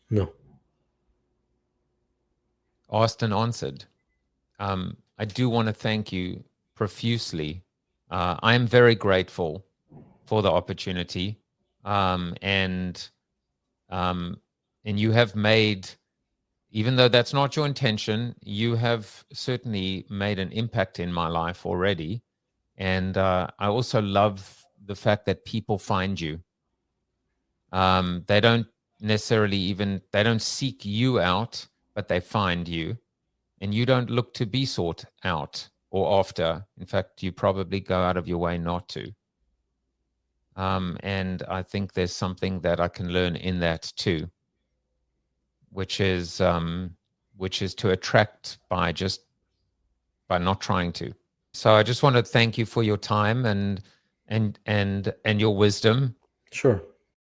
No. Asked and answered. I do want to thank you profusely. I am very grateful for the opportunity, and you have made, even though that's not your intention, you have certainly made an impact in my life already. And I also love the fact that people find you. They don't necessarily they don't seek you out, but they find you. And you don't look to be sought out or after. In fact, you probably go out of your way not to. And I think there's something that I can learn in that too, which is to attract by not trying to. So I just want to thank you for your time and your wisdom. Sure.